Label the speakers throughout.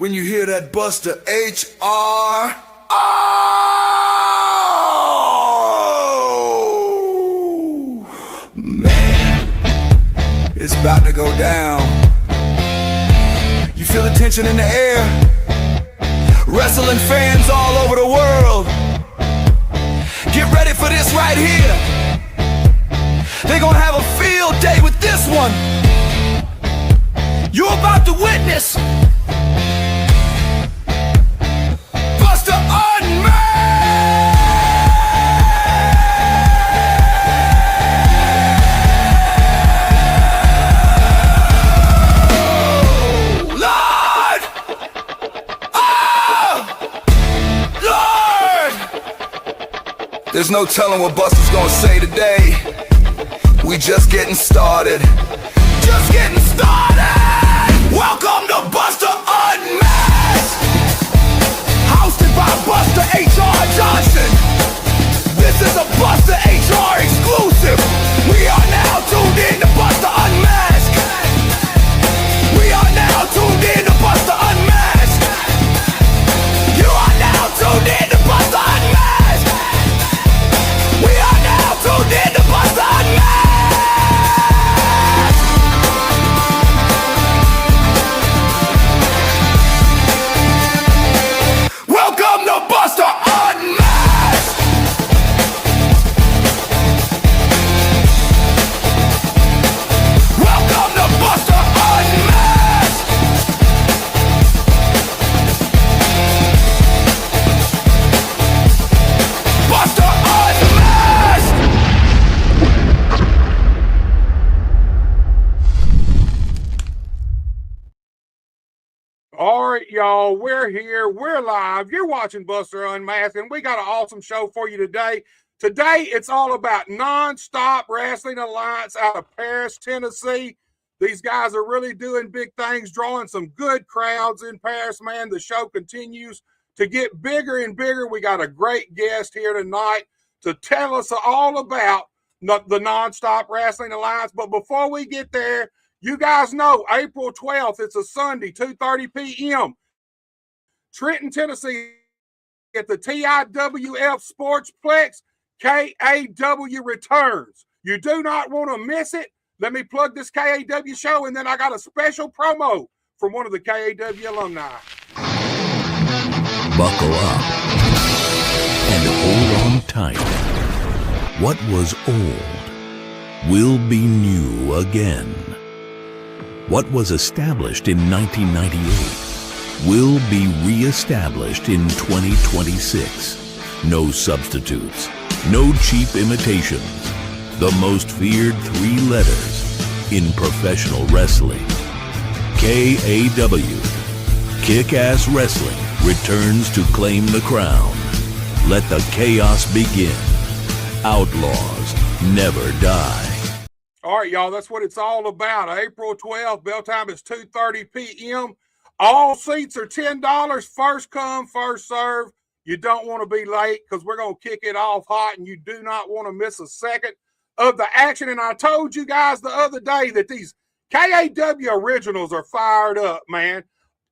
Speaker 1: when you hear that Buster H.R. Oh, man, it's about to go down. You feel the tension in the air. Wrestling fans all over the world, get ready for this right here. They're gonna have a field day with this one. You're about to witness Buster Unmasked! Oh, Lord! Oh, Lord! There's no telling what Buster's gonna say today. We just getting started. Just getting started! Welcome to Buster Unmasked! Hosted by Buster H.R. Johnson. This is a Buster H.R. exclusive. We are now tuned in to Buster Unmasked. We are now tuned in to Buster Unmasked. You are now tuned in to Buster Unmasked. We are now tuned in to Buster Unmasked.
Speaker 2: All right, y'all, we're here. We're live. You're watching Buster Unmasked, and we got an awesome show for you today. Today, it's all about Nonstop Wrestling Alliance out of Paris, Tennessee. These guys are really doing big things, drawing some good crowds in Paris, man. The show continues to get bigger and bigger. We got a great guest here tonight to tell us all about the Nonstop Wrestling Alliance. But before we get there, you guys know April 12th, it's a Sunday, 2:30 p.m. Trenton, Tennessee, at the TIWF Sportsplex, KAW returns. You do not want to miss it. Let me plug this KAW show, and then I got a special promo from one of the KAW alumni.
Speaker 3: Buckle up and hold on tight. What was old will be new again. What was established in 1998 will be re-established in 2026. No substitutes, no cheap imitations. The most feared three letters in professional wrestling. KAW, Kick-Ass Wrestling, returns to claim the crown. Let the chaos begin. Outlaws never die.
Speaker 2: All right, y'all, that's what it's all about. April 12th, bell time is 2:30 p.m. All seats are $10. First come, first serve. You don't want to be late because we're going to kick it off hot, and you do not want to miss a second of the action. And I told you guys the other day that these KAW originals are fired up, man.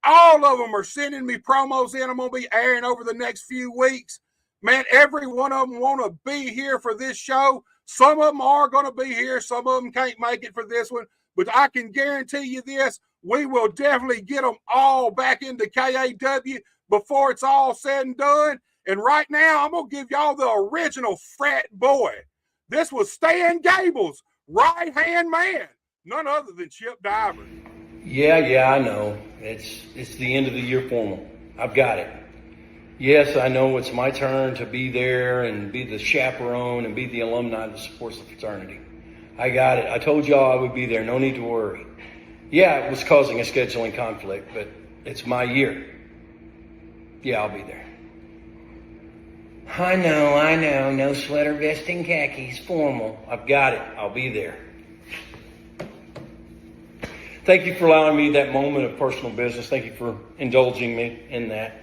Speaker 2: All of them are sending me promos in. I'm going to be airing over the next few weeks. Man, every one of them want to be here for this show. Some of them are going to be here. Some of them can't make it for this one. But I can guarantee you this, we will definitely get them all back into KAW before it's all said and done. And right now, I'm going to give y'all the original frat boy. This was Stan Gable's right-hand man, none other than Chip Diver.
Speaker 4: Yeah, I know. It's the end of the year formal. I've got it. Yes, I know it's my turn to be there and be the chaperone and be the alumni that supports the fraternity. I got it. I told y'all I would be there. No need to worry. Yeah, it was causing a scheduling conflict, but it's my year. Yeah, I'll be there. I know. No sweater, vest, and khakis. Formal. I've got it. I'll be there. Thank you for allowing me that moment of personal business. Thank you for indulging me in that.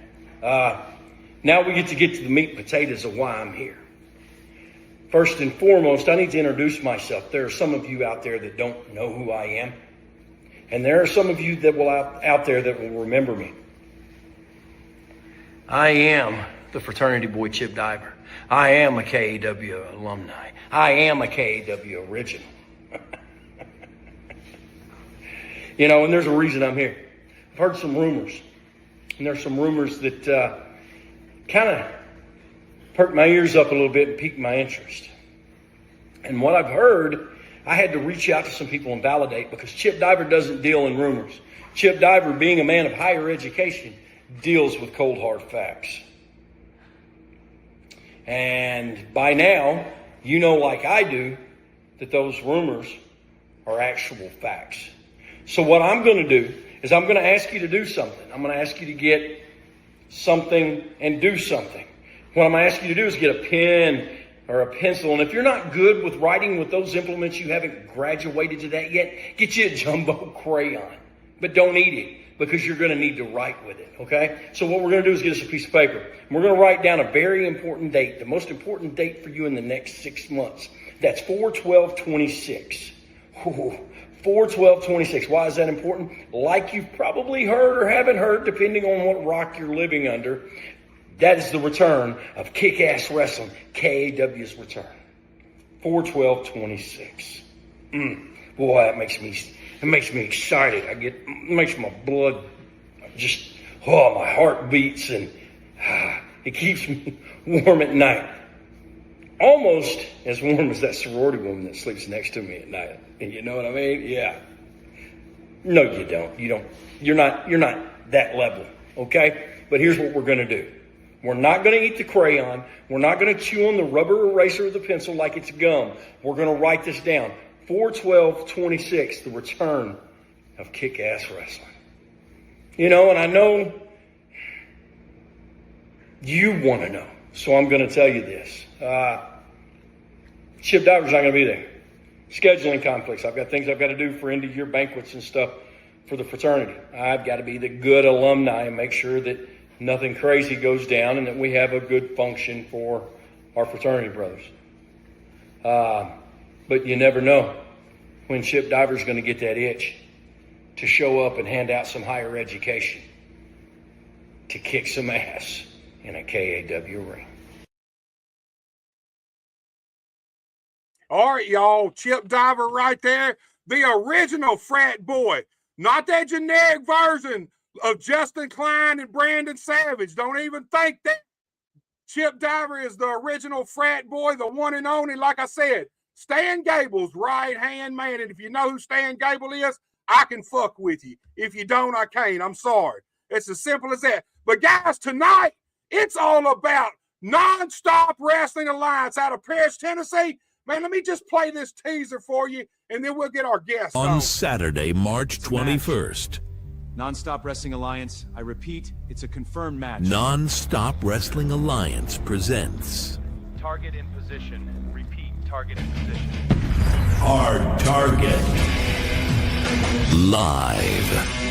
Speaker 4: Now we get to the meat and potatoes of why I'm here. First and foremost, I need to introduce myself. There are some of you out there that don't know who I am. And there are some of you that will out there that will remember me. I am the fraternity boy Chip Diver. I am a KAW alumni. I am a KAW original. You know, and there's a reason I'm here. I've heard some rumors, and there's some rumors that kind of perked my ears up a little bit and piqued my interest. And what I've heard, I had to reach out to some people and validate, because Chip Diver doesn't deal in rumors. Chip Diver, being a man of higher education, deals with cold hard facts. And by now, you know, like I do, that those rumors are actual facts. So what I'm going to do is I'm going to ask you to do something. I'm going to ask you to get something and do something. What I'm going to ask you to do is get a pen or a pencil. And if you're not good with writing with those implements, you haven't graduated to that yet, get you a jumbo crayon. But don't eat it, because you're going to need to write with it, okay? So what we're going to do is get us a piece of paper. And we're going to write down a very important date, the most important date for you in the next 6 months. That's 4/12/26. 4/12/26. Why is that important? Like you've probably heard or haven't heard, depending on what rock you're living under, that is the return of Kick-Ass Wrestling, KAW's return. 4/12/26. Boy, that makes me excited. It makes my blood just, my heart beats, and it keeps me warm at night. Almost as warm as that sorority woman that sleeps next to me at night. You know what I mean? Yeah. No, you don't. You're not that level, okay? But here's what we're going to do. We're not going to eat the crayon. We're not going to chew on the rubber eraser of the pencil like it's gum. We're going to write this down. 4/12/26, the return of Kick-Ass Wrestling. You know, and I know you want to know, so I'm going to tell you this. Chip Diver's not going to be there. Scheduling conflicts. I've got things I've got to do for end-of-year banquets and stuff for the fraternity. I've got to be the good alumni and make sure that nothing crazy goes down and that we have a good function for our fraternity brothers. But you never know when Chip Diver's going to get that itch to show up and hand out some higher education, to kick some ass in a KAW ring.
Speaker 2: All right, y'all, Chip Diver right there, the original frat boy, not that generic version of Justin Klein and Brandon Savage. Don't even think that. Chip Diver is the original frat boy, the one and only, like I said, Stan Gable's right-hand man. And if you know who Stan Gable is, I can fuck with you. If you don't, I can't. I'm sorry. It's as simple as that. But guys, tonight, it's all about Nonstop Wrestling Alliance out of Paris, Tennessee. Man, let me just play this teaser for you, and then we'll get our guests
Speaker 3: on Saturday, March 21st.
Speaker 5: Nonstop Wrestling Alliance, I repeat, it's a confirmed match.
Speaker 3: Nonstop Wrestling Alliance presents
Speaker 6: Target in position. Repeat, target in position.
Speaker 3: Hard Target. Live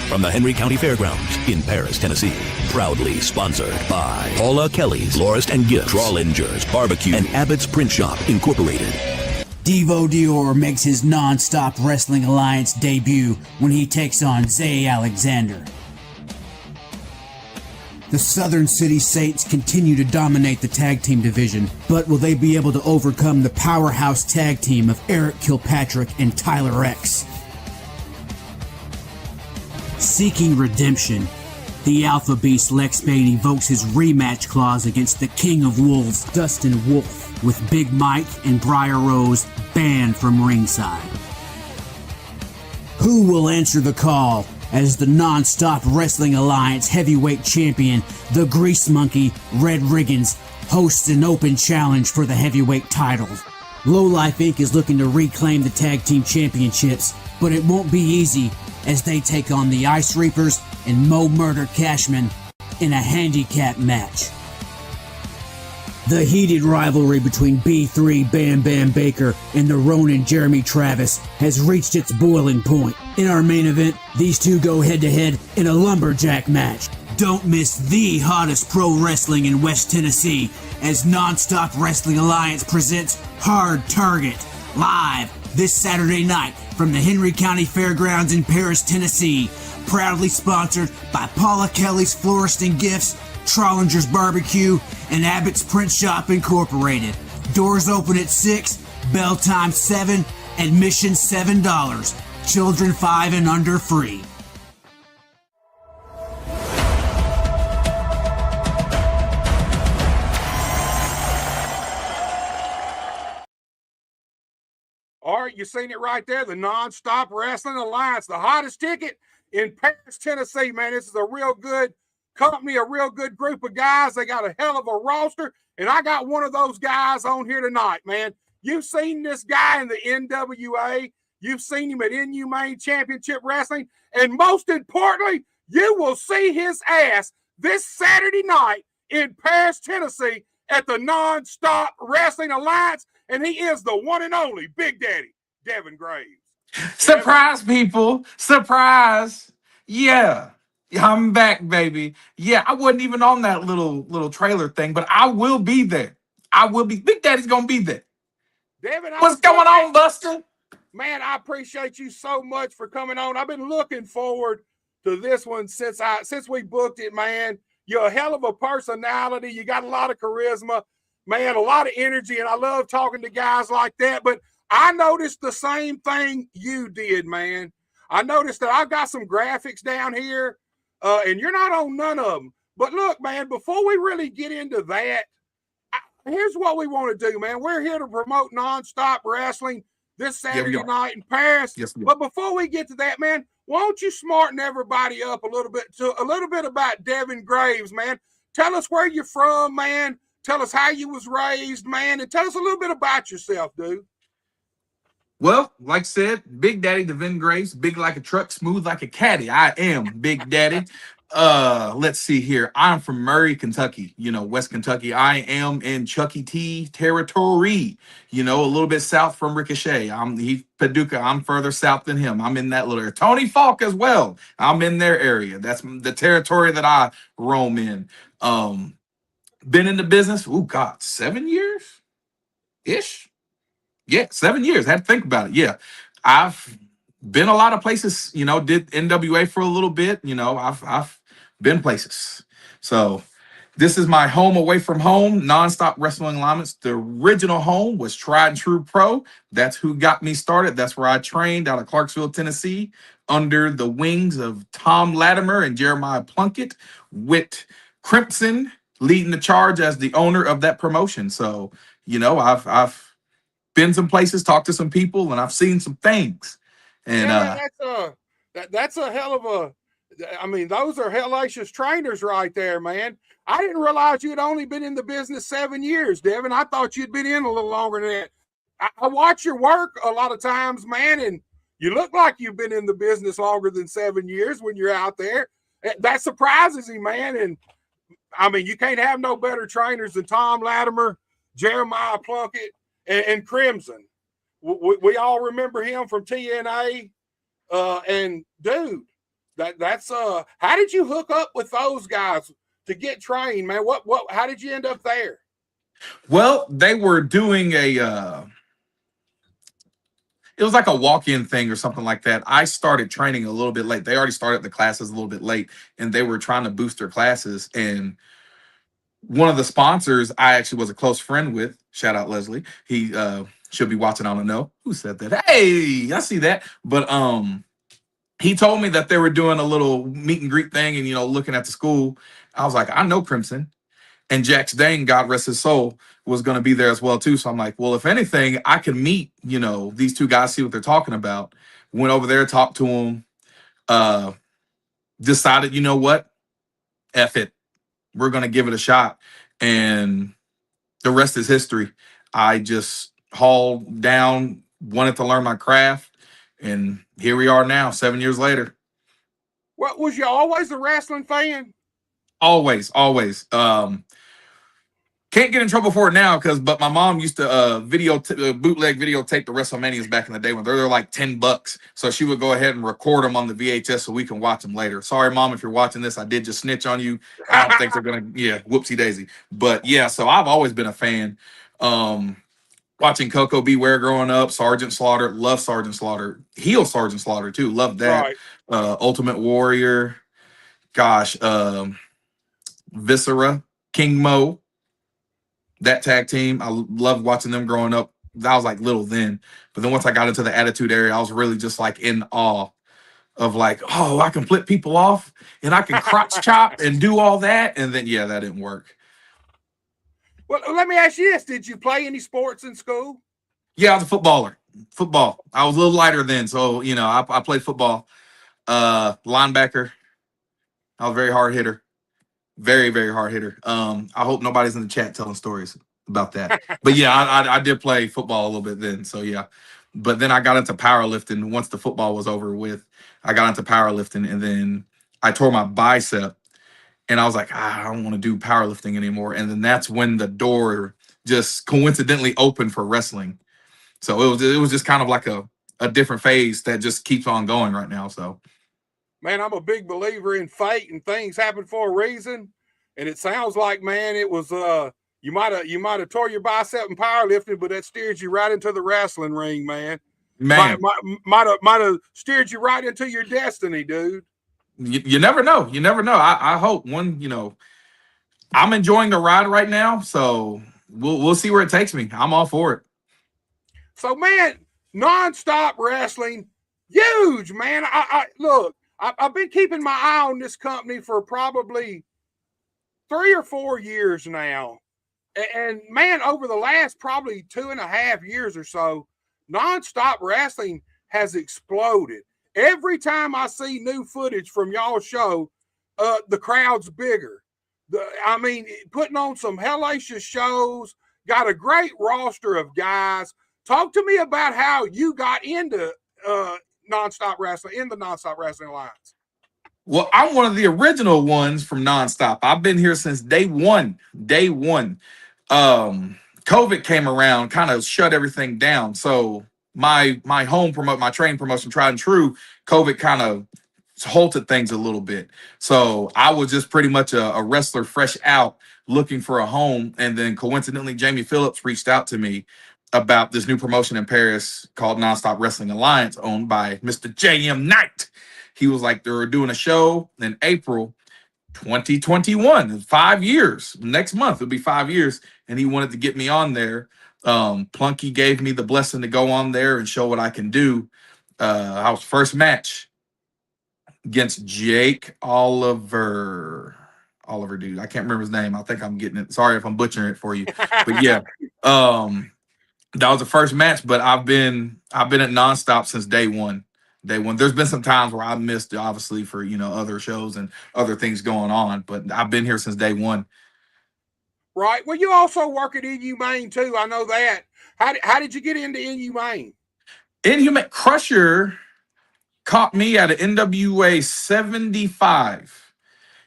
Speaker 3: from the Henry County Fairgrounds in Paris, Tennessee. Proudly sponsored by Paula Kelly's Florist and Gifts, Trollingers Barbecue, and Abbott's Print Shop, Incorporated.
Speaker 7: Devo Dior makes his Non-Stop Wrestling Alliance debut when he takes on Zay Alexander. The Southern City Saints continue to dominate the tag team division, but will they be able to overcome the powerhouse tag team of Eric Kilpatrick and Tyler X? Seeking redemption, the Alpha Beast Lex Bain evokes his rematch clause against the King of Wolves, Dustin Wolf, with Big Mike and Briar Rose banned from ringside. Who will answer the call as the Non-Stop Wrestling Alliance heavyweight champion, the Grease Monkey, Red Riggins, hosts an open challenge for the heavyweight title? Lowlife Inc. is looking to reclaim the tag team championships, but it won't be easy as they take on the Ice Reapers and Mo Murder Cashman in a handicap match. The heated rivalry between B3 Bam Bam Baker and the Ronin Jeremy Travis has reached its boiling point. In our main event, these two go head-to-head in a lumberjack match. Don't miss the hottest pro wrestling in West Tennessee as Nonstop Wrestling Alliance presents Hard Target, live this Saturday night from the Henry County Fairgrounds in Paris, Tennessee. Proudly sponsored by Paula Kelly's Florist and Gifts, Trollinger's Barbecue, and Abbott's Print Shop Incorporated. Doors open at 6, bell time 7, admission $7. Children 5 and under free.
Speaker 2: All right, you seen it right there. The Nonstop Wrestling Alliance, the hottest ticket in Paris, Tennessee, man. This is a real good company, a real good group of guys. They got a hell of a roster, and I got one of those guys on here tonight, man. You've seen this guy in the NWA. You've seen him at Inhumane Championship Wrestling, and most importantly, you will see his ass this Saturday night in Paris, Tennessee at the Nonstop Wrestling Alliance, and he is the one and only Big Daddy, Devin Graves.
Speaker 8: Surprise, people. Surprise. Yeah. I'm back, baby. Yeah, I wasn't even on that little trailer thing, but I will be there. I will be. Big Daddy's going to be there.
Speaker 2: Devin,
Speaker 8: what's going on, Buster?
Speaker 2: Man, I appreciate you so much for coming on. I've been looking forward to this one since we booked it, man. You're a hell of a personality. You got a lot of charisma, man, a lot of energy, and I love talking to guys like that. But I noticed the same thing you did, man. I noticed that I've got some graphics down here, and you're not on none of them. But look, man, before we really get into that, here's what we want to do, man. We're here to promote Nonstop Wrestling this Saturday night in Paris.
Speaker 8: Yes,
Speaker 2: but before we get to that, man, why don't you smarten everybody up a little bit about Devin Graves, man? Tell us where you're from, man. Tell us how you was raised, man, and tell us a little bit about yourself, dude.
Speaker 8: Well, like I said, Big Daddy Devin Graves, big like a truck, smooth like a caddy. I am Big Daddy. Let's see here. I'm from Murray, Kentucky, West Kentucky. I am in Chucky T territory, a little bit south from Ricochet. He's Paducah. I'm further south than him. I'm in that little area. Tony Falk as well. I'm in their area. That's the territory that I roam in. Been in the business, 7 years ish. Yeah, 7 years. I had to think about it. Yeah, I've been a lot of places. Did NWA for a little bit. I've been places. So this is my home away from home. Nonstop Wrestling Alliance. The original home was Tried and True Pro. That's who got me started. That's where I trained out of Clarksville, Tennessee, under the wings of Tom Latimer and Jeremiah Plunkett, with Crimson leading the charge as the owner of that promotion. So I've been some places, talked to some people, and I've seen some things. And
Speaker 2: that's a hell of a. I mean, those are hellacious trainers right there, man. I didn't realize you had only been in the business 7 years, Devin. I thought you'd been in a little longer than that. I watch your work a lot of times, man, and you look like you've been in the business longer than 7 years when you're out there. That surprises me, man. And I mean, you can't have no better trainers than Tom Latimer, Jeremiah Plunkett, and Crimson. We all remember him from TNA. And dude, that's how did you hook up with those guys to get trained, man? How did you end up there?
Speaker 8: Well, they were doing it was like a walk-in thing or something like that. I started training a little bit late. They already started the classes a little bit late, and they were trying to boost their classes. And one of the sponsors I actually was a close friend with, shout out Leslie. He should be watching. I don't know who said that. Hey, I see that. But he told me that they were doing a little meet and greet thing and, looking at the school. I was like, I know Crimson. And Jax Dane, God rest his soul, was going to be there as well, too. So I'm like, well, if anything, I can meet, these two guys, see what they're talking about. Went over there, talked to them, decided, you know what? F it. We're going to give it a shot. And the rest is history. I just hauled down, wanted to learn my craft. And here we are now, 7 years later.
Speaker 2: What, was you always a wrestling fan?
Speaker 8: Always. Can't get in trouble for it now but my mom used to bootleg videotape the WrestleManias back in the day when they're like $10. So she would go ahead and record them on the VHS so we can watch them later. Sorry, Mom, if you're watching this, I did just snitch on you. I don't think they're gonna, whoopsie daisy. But yeah, so I've always been a fan. Watching Coco Beware growing up, Sergeant Slaughter, love Sergeant Slaughter, heel Sergeant Slaughter too, love that. Right. Ultimate Warrior, gosh, Viscera, King Mo, that tag team. I loved watching them growing up. I was like little then, but then once I got into the Attitude Era, I was really just like in awe of like, oh, I can flip people off and I can crotch chop and do all that. And then, yeah, that didn't work.
Speaker 2: Well, let me ask you this. Did you play any sports in school?
Speaker 8: Yeah, I was a footballer. Football. I was a little lighter then. So, you know, I played football. Linebacker. I was a very hard hitter. Very, very hard hitter. I hope nobody's in the chat telling stories about that. But yeah, I did play football a little bit then. So yeah. But then I got into powerlifting once the football was over with. I got into powerlifting and then I tore my bicep and I was like, I don't want to do powerlifting anymore. And then that's when the door just coincidentally opened for wrestling. So it was just kind of like a different phase that just keeps on going right now. So
Speaker 2: Man, I'm a big believer in fate and things happen for a reason. And it sounds like, man, it was you might have tore your bicep in powerlifting, but that steered you right into the wrestling ring, man.
Speaker 8: man,
Speaker 2: Might have steered you right into your destiny, dude.
Speaker 8: you never know. You never know. I hope one, you know, I'm enjoying the ride right now. So we'll see where it takes me. I'm all for it.
Speaker 2: So, man, nonstop wrestling, huge, man. I look, I've been keeping my eye on this company for probably 3 or 4 years now. And man, over the last probably 2.5 years or so, nonstop wrestling has exploded. Every time I see new footage from y'all show, the crowd's bigger. I mean, putting on some hellacious shows, got a great roster of guys. Talk to me about how you got into nonstop wrestling, in the Nonstop Wrestling Alliance.
Speaker 8: Well, I'm one of the original ones from Nonstop. I've been here since day one. Day one. COVID came around, kind of shut everything down. So my my training promotion, Tried and True, COVID kind of halted things a little bit. So I was just pretty much a wrestler fresh out looking for a home. And then coincidentally, Jamie Phillips reached out to me about this new promotion in Paris called Nonstop Wrestling Alliance, owned by Mr. J.M. Knight. He was like, they were doing a show in April 2021, 5 years. Next month, it'll be 5 years. And he wanted to get me on there. Plunky gave me the blessing to go on there and show what I can do. I was first match against Jake Oliver. Oliver, dude. I can't remember his name. I think I'm getting it. Sorry if I'm butchering it for you. But yeah. That was the first match, but I've been at Nonstop since day one. Day one. There's been some times where I missed, obviously, for other shows and other things going on, but I've been here since day one.
Speaker 2: Right. Well, you also work at Inhumane too. I know that. How did you get into Inhumane?
Speaker 8: Inhumane Crusher caught me at an NWA 75.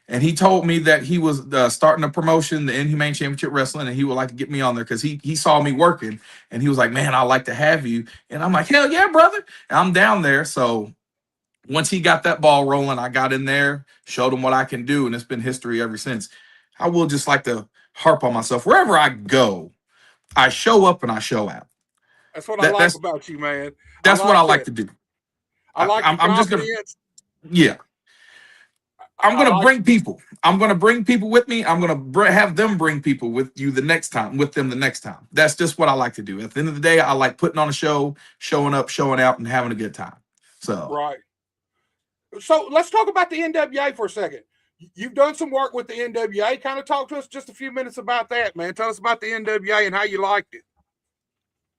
Speaker 8: And he told me that he was starting a promotion, the Inhumane Championship Wrestling, and he would like to get me on there because he saw me working, and he was like, man, I'd like to have you. And I'm like, hell yeah, brother. And I'm down there. So once he got that ball rolling, I got in there, showed him what I can do, and it's been history ever since. I will just like to harp on myself. Wherever I go, I show up and I show out.
Speaker 2: That's what I like about you, man.
Speaker 8: That's what I like to do.
Speaker 2: I like
Speaker 8: I'm just gonna, yeah. I'm going to
Speaker 2: like
Speaker 8: bring people. I'm going to bring people with me. I'm going to have them bring people with you the next time, with them the next time. That's just what I like to do. At the end of the day, I like putting on a show, showing up, showing out, and having a good time. So
Speaker 2: right. So let's talk about the NWA for a second. You've done some work with the NWA. Kind of talk to us just a few minutes about that, man. Tell us about the NWA and how you liked it.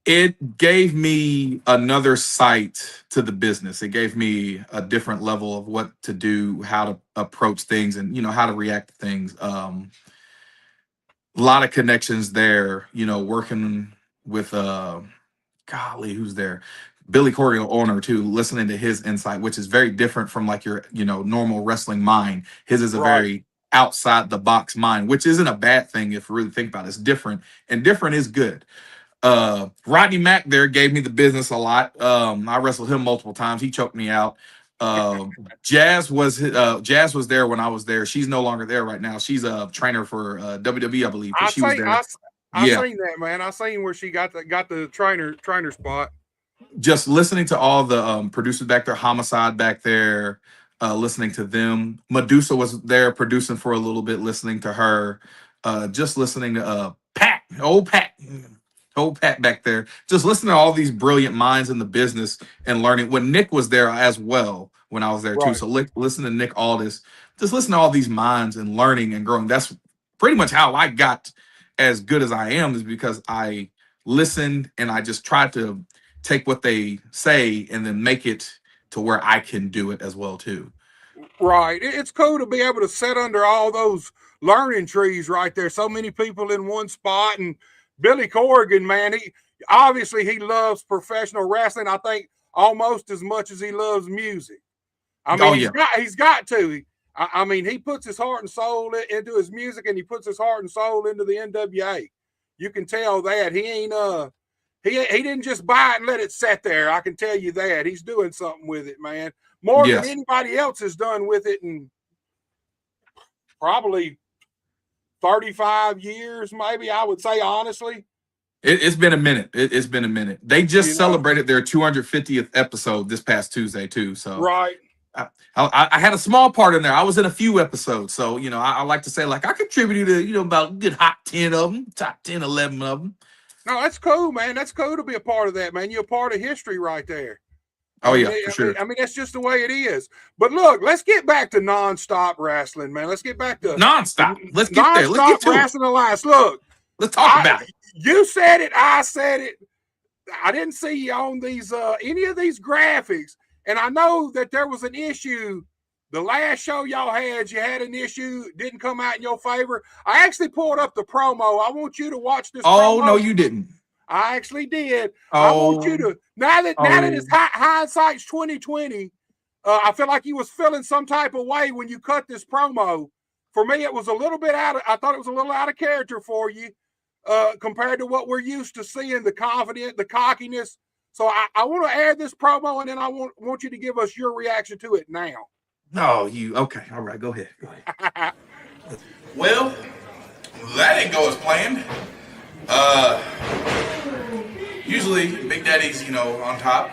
Speaker 8: It gave me another sight to the business. It gave me a different level of what to do, how to approach things, and how to react to things. A lot of connections there. Working with golly, who's there? Billy Corgan, owner too. Listening to his insight, which is very different from like your normal wrestling mind. His is a very outside the box mind, which isn't a bad thing if you really think about it. It's different, and different is good. Rodney Mack there gave me the business a lot. I wrestled him multiple times. He choked me out. Jazz was there when I was there. She's no longer there right now. She's a trainer for WWE, I believe.
Speaker 2: I
Speaker 8: was there.
Speaker 2: I seen that, man. I seen where she got the trainer spot.
Speaker 8: Just listening to all the producers back there, Homicide back there, listening to them. Medusa was there producing for a little bit, listening to her. Just listening to old Pat back there. Just listening to all these brilliant minds in the business and learning. When Nick was there as well, when I was there too.
Speaker 2: Right.
Speaker 8: So listen to Nick Aldis. Just listen to all these minds and learning and growing. That's pretty much how I got as good as I am, is because I listened and I just tried to take what they say and then make it to where I can do it as well too.
Speaker 2: Right. It's cool to be able to sit under all those learning trees right there. So many people in one spot. And Billy Corrigan, man, he loves professional wrestling, I think, almost as much as he loves music. I mean, he's got to. I mean, he puts his heart and soul into his music, and he puts his heart and soul into the NWA. You can tell that. He ain't he didn't just buy it and let it sit there. I can tell you that. He's doing something with it, man. More than anybody else has done with it in probably 35 years, maybe, I would say, honestly.
Speaker 8: It's been a minute. It's been a minute. They just celebrated their 250th episode this past Tuesday too. So
Speaker 2: right.
Speaker 8: I had a small part in there. I was in a few episodes. So, I like to say, like, I contributed to, about a good hot 10 of them, top 10, 11 of them.
Speaker 2: No, that's cool, man. That's cool to be a part of that, man. You're a part of history right there.
Speaker 8: Oh, yeah, for sure.
Speaker 2: I mean, that's just the way it is. But look, let's get back to nonstop wrestling, man. Let's get back to
Speaker 8: nonstop. Let's get there. Let's get to
Speaker 2: Wrestling Alliance. Look,
Speaker 8: let's talk about it.
Speaker 2: You said it. I said it. I didn't see you on these any of these graphics, and I know that there was an issue. The last show y'all had, you had an issue, didn't come out in your favor. I actually pulled up the promo. I want you to watch this.
Speaker 8: Oh,
Speaker 2: promo.
Speaker 8: no, you didn't.
Speaker 2: I actually did.
Speaker 8: Oh.
Speaker 2: I want you to now that it's hindsight's 2020. I feel like you was feeling some type of way when you cut this promo. For me, it was a little bit I thought it was a little out of character for you compared to what we're used to seeing. The confidence, the cockiness. So I want to air this promo, and then I want you to give us your reaction to it now.
Speaker 8: No, okay. All right, go ahead.
Speaker 9: Well, that didn't go as planned. Usually Big Daddy's, on top.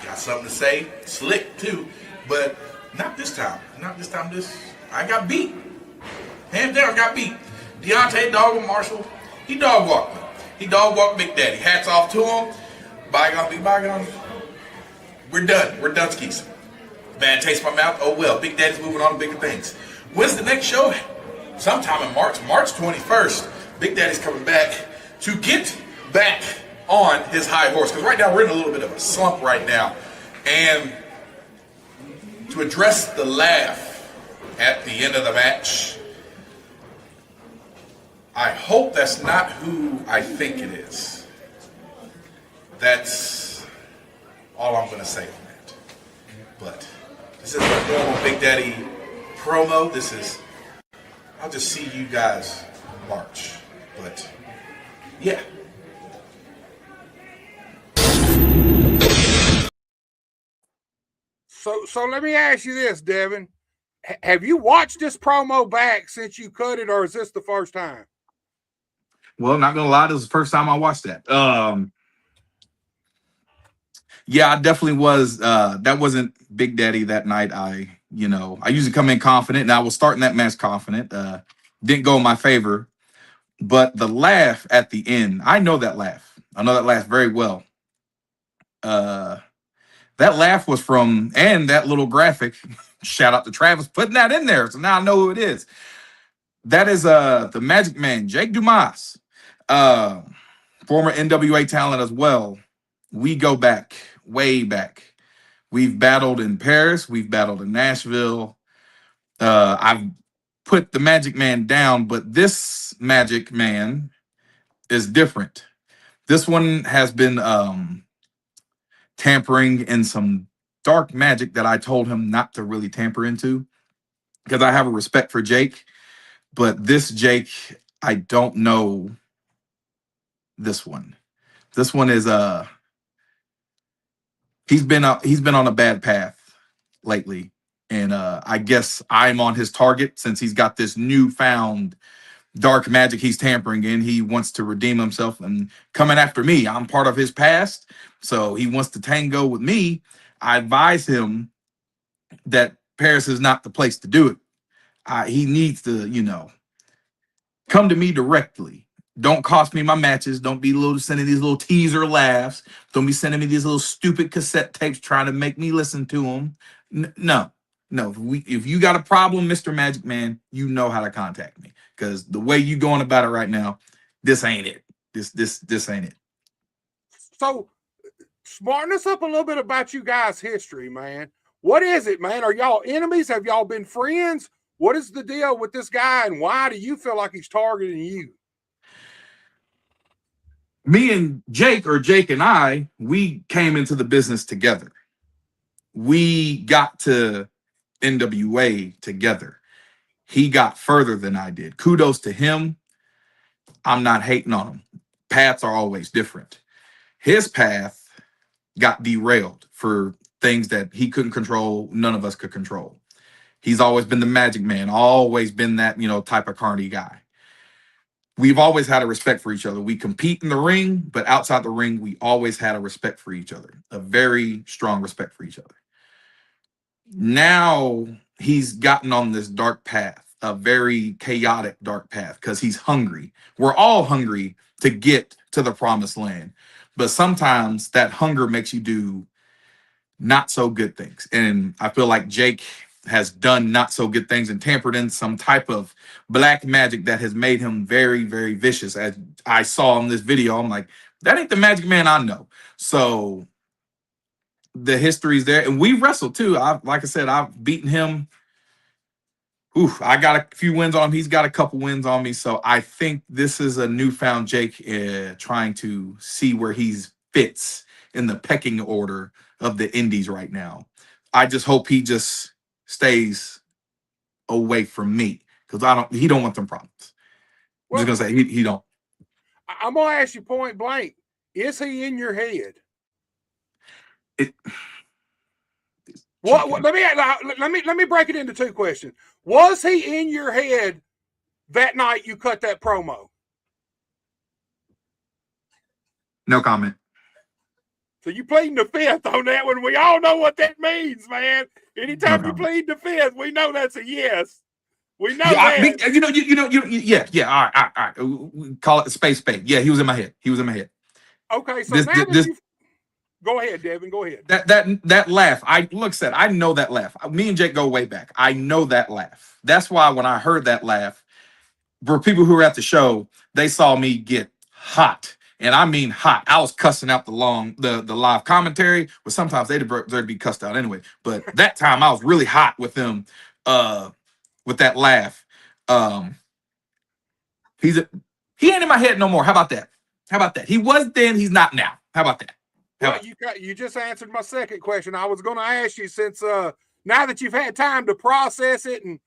Speaker 9: Got something to say. Slick, too. But not this time. I got beat. Hands down, got beat. Deontay Dog Marshall, he dog walked me. He dog walked Big Daddy. Hats off to him. Bygones be bygones. We're done. We're done skis. Bad taste in my mouth. Oh well. Big Daddy's moving on to bigger things. When's the next show? Sometime in March 21st. Big Daddy's coming back to get back on his high horse. Because right now we're in a little bit of a slump right now. And to address the laugh at the end of the match, I hope that's not who I think it is. That's all I'm going to say on that. But this is a normal Big Daddy promo. I'll just see you guys March. But, yeah.
Speaker 2: So let me ask you this, Devin. Have you watched this promo back since you cut it, or is this the first time?
Speaker 8: Well, not gonna lie, this was the first time I watched that. Yeah, I definitely was. That wasn't Big Daddy that night. I usually come in confident, and I was starting that match confident. Didn't go in my favor, but the laugh at the end, I know that laugh. I know that laugh very well. That laugh was from, and that little graphic, shout out to Travis putting that in there. So now I know who it is. That is the Magic Man, Jake Dumas, former NWA talent as well. We go back, way back. We've battled in Paris. We've battled in Nashville. I've put the Magic Man down, but this Magic Man is different. This one has been tampering in some dark magic that I told him not to really tamper into because I have a respect for Jake. But this Jake, I don't know this one. This one is he's been on a bad path lately. And I guess I'm on his target since he's got this newfound dark magic he's tampering in. He wants to redeem himself and coming after me. I'm part of his past, so he wants to tango with me. I advise him that Paris is not the place to do it. He needs to, come to me directly. Don't cost me my matches. Don't be sending these little teaser laughs. Don't be sending me these little stupid cassette tapes trying to make me listen to them. No. If you got a problem, Mr. Magic Man, you know how to contact me. Because the way you going about it right now, this ain't it. This ain't it.
Speaker 2: So, smarten us up a little bit about you guys' history, man. What is it, man? Are y'all enemies? Have y'all been friends? What is the deal with this guy, and why do you feel like he's targeting you?
Speaker 8: Me and Jake and I, we came into the business together. We got to NWA together. He got further than I did. Kudos to him. I'm not hating on him. Paths are always different. His path got derailed for things that he couldn't control, none of us could control. He's always been the Magic Man, always been that, type of carny guy. We've always had a respect for each other. We compete in the ring, but outside the ring, we always had a respect for each other, a very strong respect for each other. Now he's gotten on this dark path, a very chaotic dark path, because he's hungry. We're all hungry to get to the promised land, but sometimes that hunger makes you do not so good things. And I feel like Jake has done not so good things and tampered in some type of black magic that has made him very, very vicious. As I saw in this video, I'm like, that ain't the Magic Man I know. So the history's there, and we wrestled too. Like I said, I've beaten him. I got a few wins on him. He's got a couple wins on me. So I think this is a newfound Jake trying to see where he fits in the pecking order of the indies right now. I just hope he just stays away from me, because he don't want them problems. I'm just gonna say he don't.
Speaker 2: I'm gonna ask you point blank: is he in your head? Let me break it into two questions. Was he in your head that night you cut that promo?
Speaker 8: No comment.
Speaker 2: So you pleading the fifth on that one. We all know what that means, man. Anytime you plead the fifth, we know that's a yes. We know that.
Speaker 8: Yeah. All right. We call it the space. Yeah, he was in my head.
Speaker 2: Okay, so go ahead, Devin. Go ahead.
Speaker 8: That laugh. I know that laugh. Me and Jake go way back. I know that laugh. That's why when I heard that laugh, for people who were at the show, they saw me get hot. And I mean hot. I was cussing out the live commentary, but sometimes they'd be cussed out anyway. But that time I was really hot with them with that laugh. He ain't in my head no more. How about that? He was then, he's not now. How about that?
Speaker 2: You just answered my second question. I was going to ask you, since now that you've had time to process it, and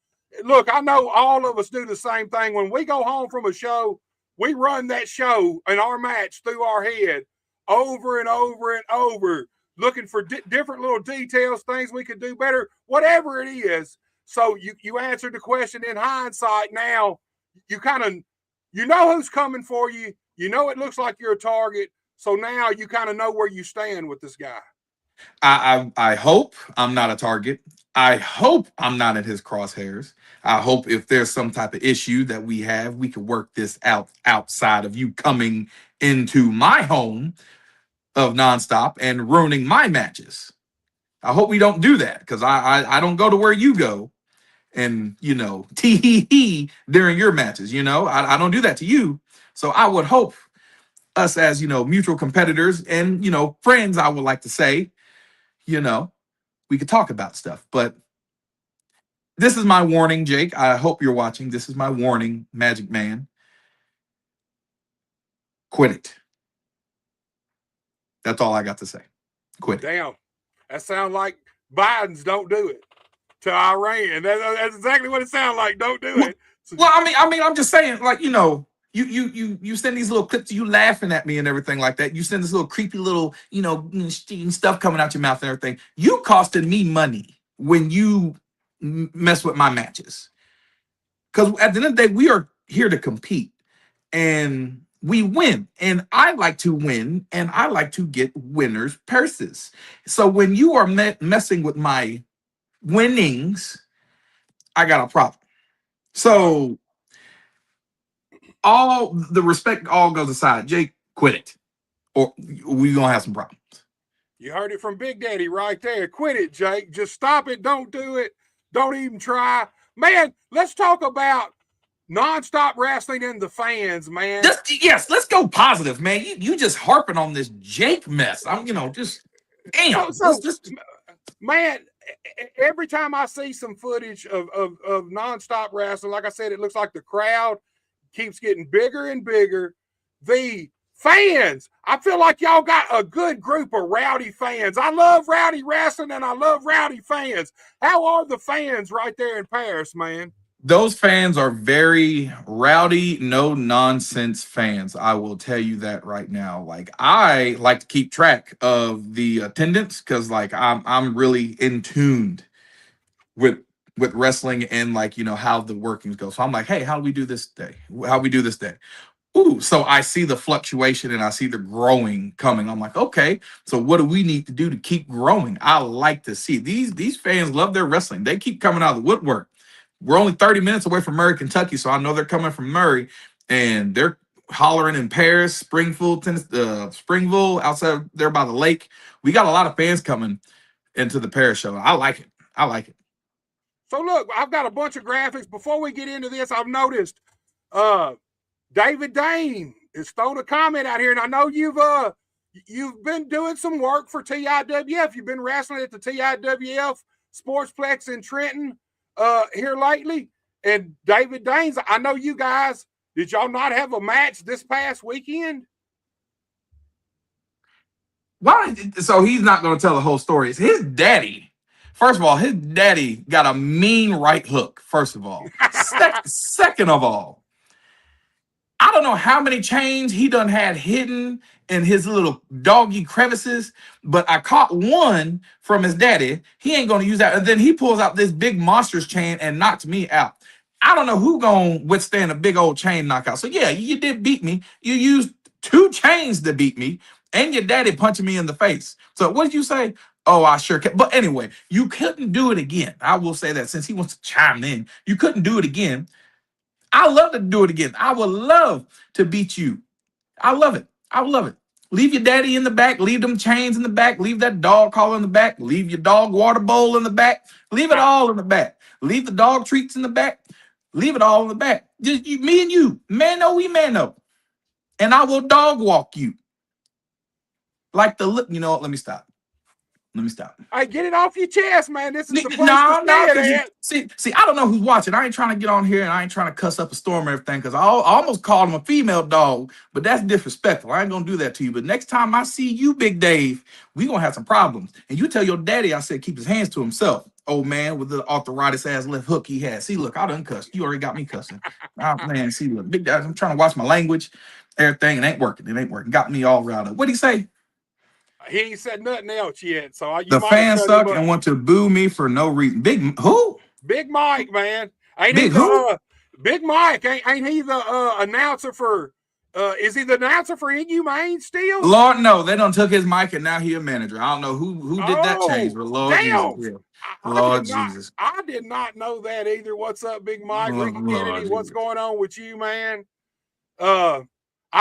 Speaker 2: look, I know all of us do the same thing. When we go home from a show, we run that show and our match through our head over and over and over, looking for different little details, things we could do better, whatever it is. So you answered the question in hindsight. Now you know who's coming for you. You know it looks like you're a target. So now you kind of know where you stand with this guy.
Speaker 8: I hope I'm not a target. I hope I'm not at his crosshairs. I hope if there's some type of issue that we could work this out outside of you coming into my home of Nonstop and ruining my matches. I hope we don't do that, because I don't go to where you go and, tee-hee-hee during your matches. I don't do that to you. So I would hope us as, mutual competitors and, friends, I would like to say, we could talk about stuff. But this is my warning, Jake. I hope you're watching. This is my warning, Magic Man. Quit it. That's all I got to say. Quit it.
Speaker 2: Damn. That sounds like Biden's don't do it to Iran. That's exactly what it sounds like. Don't do it.
Speaker 8: Well, I mean, I'm just saying, like, you send these little clips of you laughing at me and everything like that. You send this little creepy little, stuff coming out your mouth and everything. You costing me money when you mess with my matches. Because at the end of the day, we are here to compete and we win. And I like to win and I like to get winners' purses. So when you are messing with my winnings, I got a problem. So all the respect all goes aside. Jake, quit it, or we gonna have some problems.
Speaker 2: You heard it from Big Daddy right there. Quit it, Jake. Just stop it. Don't do it. Don't even try. Man, let's talk about nonstop wrestling and the fans, man.
Speaker 8: Yes, let's go positive, man. You just harping on this Jake mess. I'm, just damn.
Speaker 2: Man, every time I see some footage of nonstop wrestling, like I said, it looks like the crowd keeps getting bigger and bigger. The fans, I feel like y'all got a good group of rowdy fans. I love rowdy wrestling and I love rowdy fans. How are the fans right there in Paris, man?
Speaker 8: Those fans are very rowdy, no nonsense fans. I will tell you that right now. Like, I like to keep track of the attendance because, like, I'm really in tuned with wrestling and, like, how the workings go. So I'm like, hey, how do we do this day? How we do this day? Ooh, so I see the fluctuation and I see the growing coming. I'm like, okay, so what do we need to do to keep growing? I like to see these fans love their wrestling. They keep coming out of the woodwork. We're only 30 minutes away from Murray, Kentucky, so I know they're coming from Murray, and they're hollering in Paris, Springville, outside there by the lake. We got a lot of fans coming into the Paris show. I like it. I like it.
Speaker 2: So look, I've got a bunch of graphics. Before we get into this, I've noticed David Dane has thrown a comment out here, and I know you've been doing some work for TIWF. You've been wrestling at the TIWF Sportsplex in Trenton here lately. And David Danes, I know you guys, did y'all not have a match this past weekend?
Speaker 8: Why? So he's not going to tell the whole story. It's his daddy. First of all, his daddy got a mean right hook, first of all. Second of all, I don't know how many chains he done had hidden in his little doggy crevices, but I caught one from his daddy. He ain't going to use that. And then he pulls out this big monsters chain and knocks me out. I don't know who going to withstand a big old chain knockout. So yeah, you did beat me. You used 2 chains to beat me and your daddy punching me in the face. So what did you say? Oh, I sure can. But anyway, you couldn't do it again. I will say that since he wants to chime in, you couldn't do it again. I love to do it again. I would love to beat you. I love it. I would love it. Leave your daddy in the back. Leave them chains in the back. Leave that dog collar in the back. Leave your dog water bowl in the back. Leave it all in the back. Leave the dog treats in the back. Leave it all in the back. Just me and you. Mano, we mano. And I will dog walk you. Like the, you know what? Let me stop.
Speaker 2: Hey, get it off your chest, man. This is the place to say it.
Speaker 8: See, I don't know who's watching. I ain't trying to get on here and I ain't trying to cuss up a storm or everything because I almost called him a female dog, but that's disrespectful. I ain't gonna do that to you. But next time I see you, Big Dave, we gonna have some problems. And you tell your daddy I said keep his hands to himself. Old man with the arthritis ass left hook he had. See, look, I done cussed. You already got me cussing. Oh, man, see, look, Big Dad, I'm trying to watch my language, everything. It ain't working. Got me all riled up. What'd he say?
Speaker 2: He ain't said nothing else yet. So
Speaker 8: the fans suck and want to boo me for no reason. Big who?
Speaker 2: Big Mike, man.
Speaker 8: Ain't Big who?
Speaker 2: Big Mike. Ain't he the announcer for? Is he the announcer for Inhumane still?
Speaker 8: Lord, no. They done took his mic and now he a manager. I don't know who did that change, but Lord
Speaker 2: damn.
Speaker 8: Jesus. Yeah. Lord Jesus.
Speaker 2: I did not know that either. What's up, Big Mike? Ricky Kennedy, what's going on with you, man? I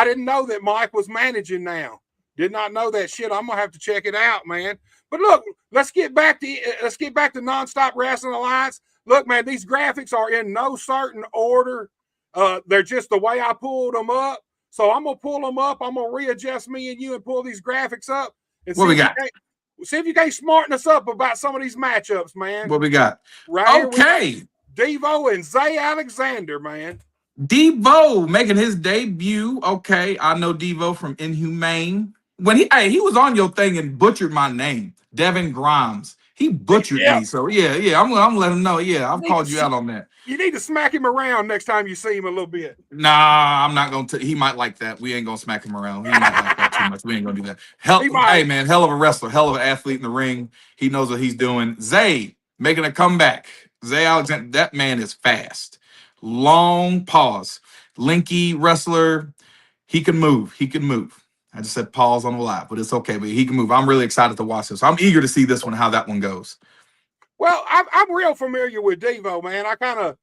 Speaker 2: didn't know that Mike was managing now. Did not know that shit. I'm gonna have to check it out, man. But look, let's get back to Nonstop Wrestling Alliance. Look, man, these graphics are in no certain order. They're just the way I pulled them up. So I'm gonna pull them up. I'm gonna readjust me and you and pull these graphics up. And
Speaker 8: what we got?
Speaker 2: See if you can't smarten us up about some of these matchups, man.
Speaker 8: What we got?
Speaker 2: Right
Speaker 8: okay.
Speaker 2: Here Devo and Zay Alexander, man.
Speaker 8: Devo making his debut. Okay, I know Devo from Inhumane. When he was on your thing and butchered my name, Devin Grimes. He butchered me. So yeah, I'm gonna let him know. Yeah, I've called you out on that.
Speaker 2: You need to smack him around next time you see him a little bit.
Speaker 8: Nah, I'm not gonna. He might like that. We ain't gonna smack him around. He might like that too much. We ain't gonna do that. Hey man, hell of a wrestler, hell of an athlete in the ring. He knows what he's doing. Zay making a comeback. Zay Alexander, that man is fast. Long pause. Linky wrestler. He can move. I just said pause on the live, but it's okay. But he can move. I'm really excited to watch this. I'm eager to see this one, how that one goes.
Speaker 2: Well, I'm real familiar with Devo, man. I kind of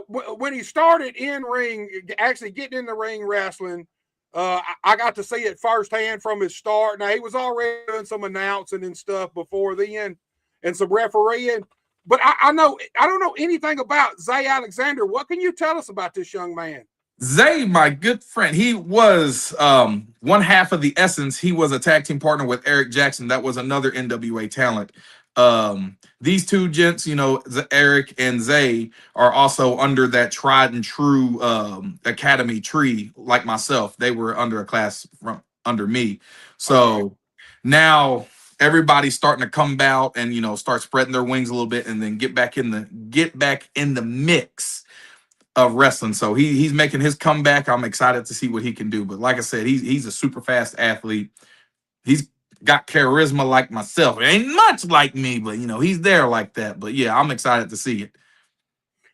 Speaker 2: when he started in ring, actually getting in the ring wrestling, I got to see it firsthand from his start. Now he was already doing some announcing and stuff before then, and some refereeing. But I don't know anything about Zay Alexander. What can you tell us about this young man?
Speaker 8: Zay, my good friend, he was one half of the Essence. He was a tag team partner with Eric Jackson. That was another NWA talent. These two gents, you know, Eric and Zay, are also under that tried and true academy tree, like myself. They were under a class from under me. So now everybody's starting to come out and, you know, start spreading their wings a little bit and then get back in the mix of wrestling. So he's making his comeback. I'm excited to see what he can do. But like I said, he's a super fast athlete. He's got charisma like myself. It ain't much like me, but you know, he's there like that. But yeah, I'm excited to see it.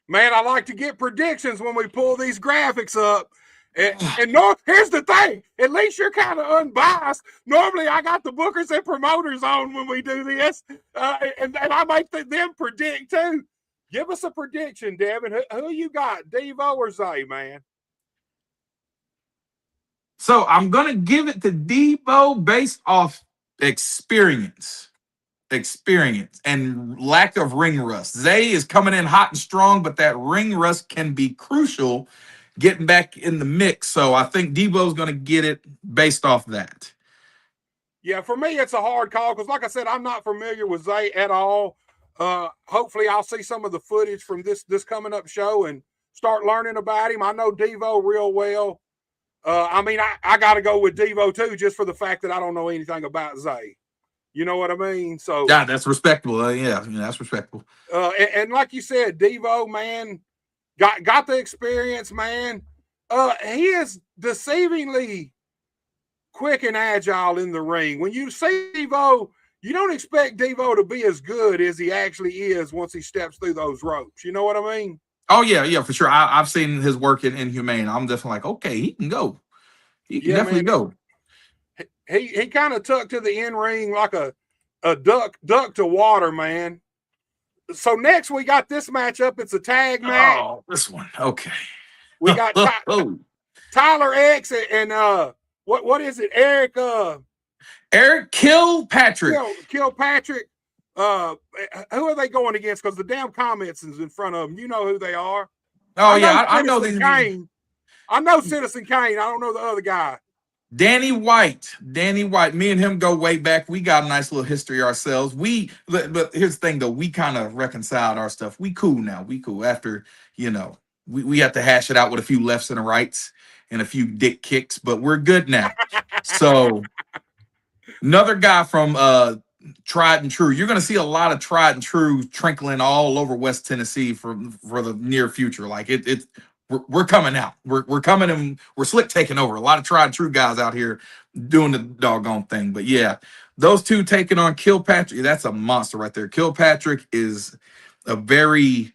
Speaker 2: Man, I like to get predictions when we pull these graphics up. And here's the thing, at least you're kind of unbiased. Normally, I got the bookers and promoters on when we do this, and I make them predict too. Give us a prediction, Devin. Who you got, Devo or Zay, man?
Speaker 8: So I'm going to give it to Devo based off experience and lack of ring rust. Zay is coming in hot and strong, but that ring rust can be crucial getting back in the mix. So I think Devo's going to get it based off that.
Speaker 2: Yeah, for me, it's a hard call because, like I said, I'm not familiar with Zay at all. Hopefully, I'll see some of the footage from this coming up show and start learning about him. I know Devo real well. I mean, I got to go with Devo too, just for the fact that I don't know anything about Zay. You know what I mean? So
Speaker 8: yeah, that's respectable. Yeah, that's respectable.
Speaker 2: And like you said, Devo, man, got the experience, man. He is deceivingly quick and agile in the ring. When you see Devo, you don't expect Devo to be as good as he actually is once he steps through those ropes. You know what I mean?
Speaker 8: Oh, yeah, for sure. I've seen his work in Inhumane. I'm definitely like, okay, he can go. He can definitely go.
Speaker 2: He kind of tucked to the in ring like a duck to water, man. So next we got this matchup. It's a tag match.
Speaker 8: Oh, this one. Okay.
Speaker 2: We got Tyler X and what is it? Eric
Speaker 8: Kilpatrick.
Speaker 2: Kilpatrick. Who are they going against? Because the damn comments is in front of them. You know who they are.
Speaker 8: I know
Speaker 2: Citizen Kane. I know Citizen Kane. I don't know the other guy.
Speaker 8: Danny White. Me and him go way back. We got a nice little history ourselves. But here's the thing though. We kind of reconciled our stuff. We cool now. We cool after, you know, we have to hash it out with a few lefts and a rights and a few dick kicks, but we're good now. So another guy from tried and true. You're going to see a lot of tried and true trickling all over West Tennessee for the near future. Like we're coming out. We're coming and we're slick taking over. A lot of tried and true guys out here doing the doggone thing. But yeah, those two taking on Kilpatrick. That's a monster right there. Kilpatrick is you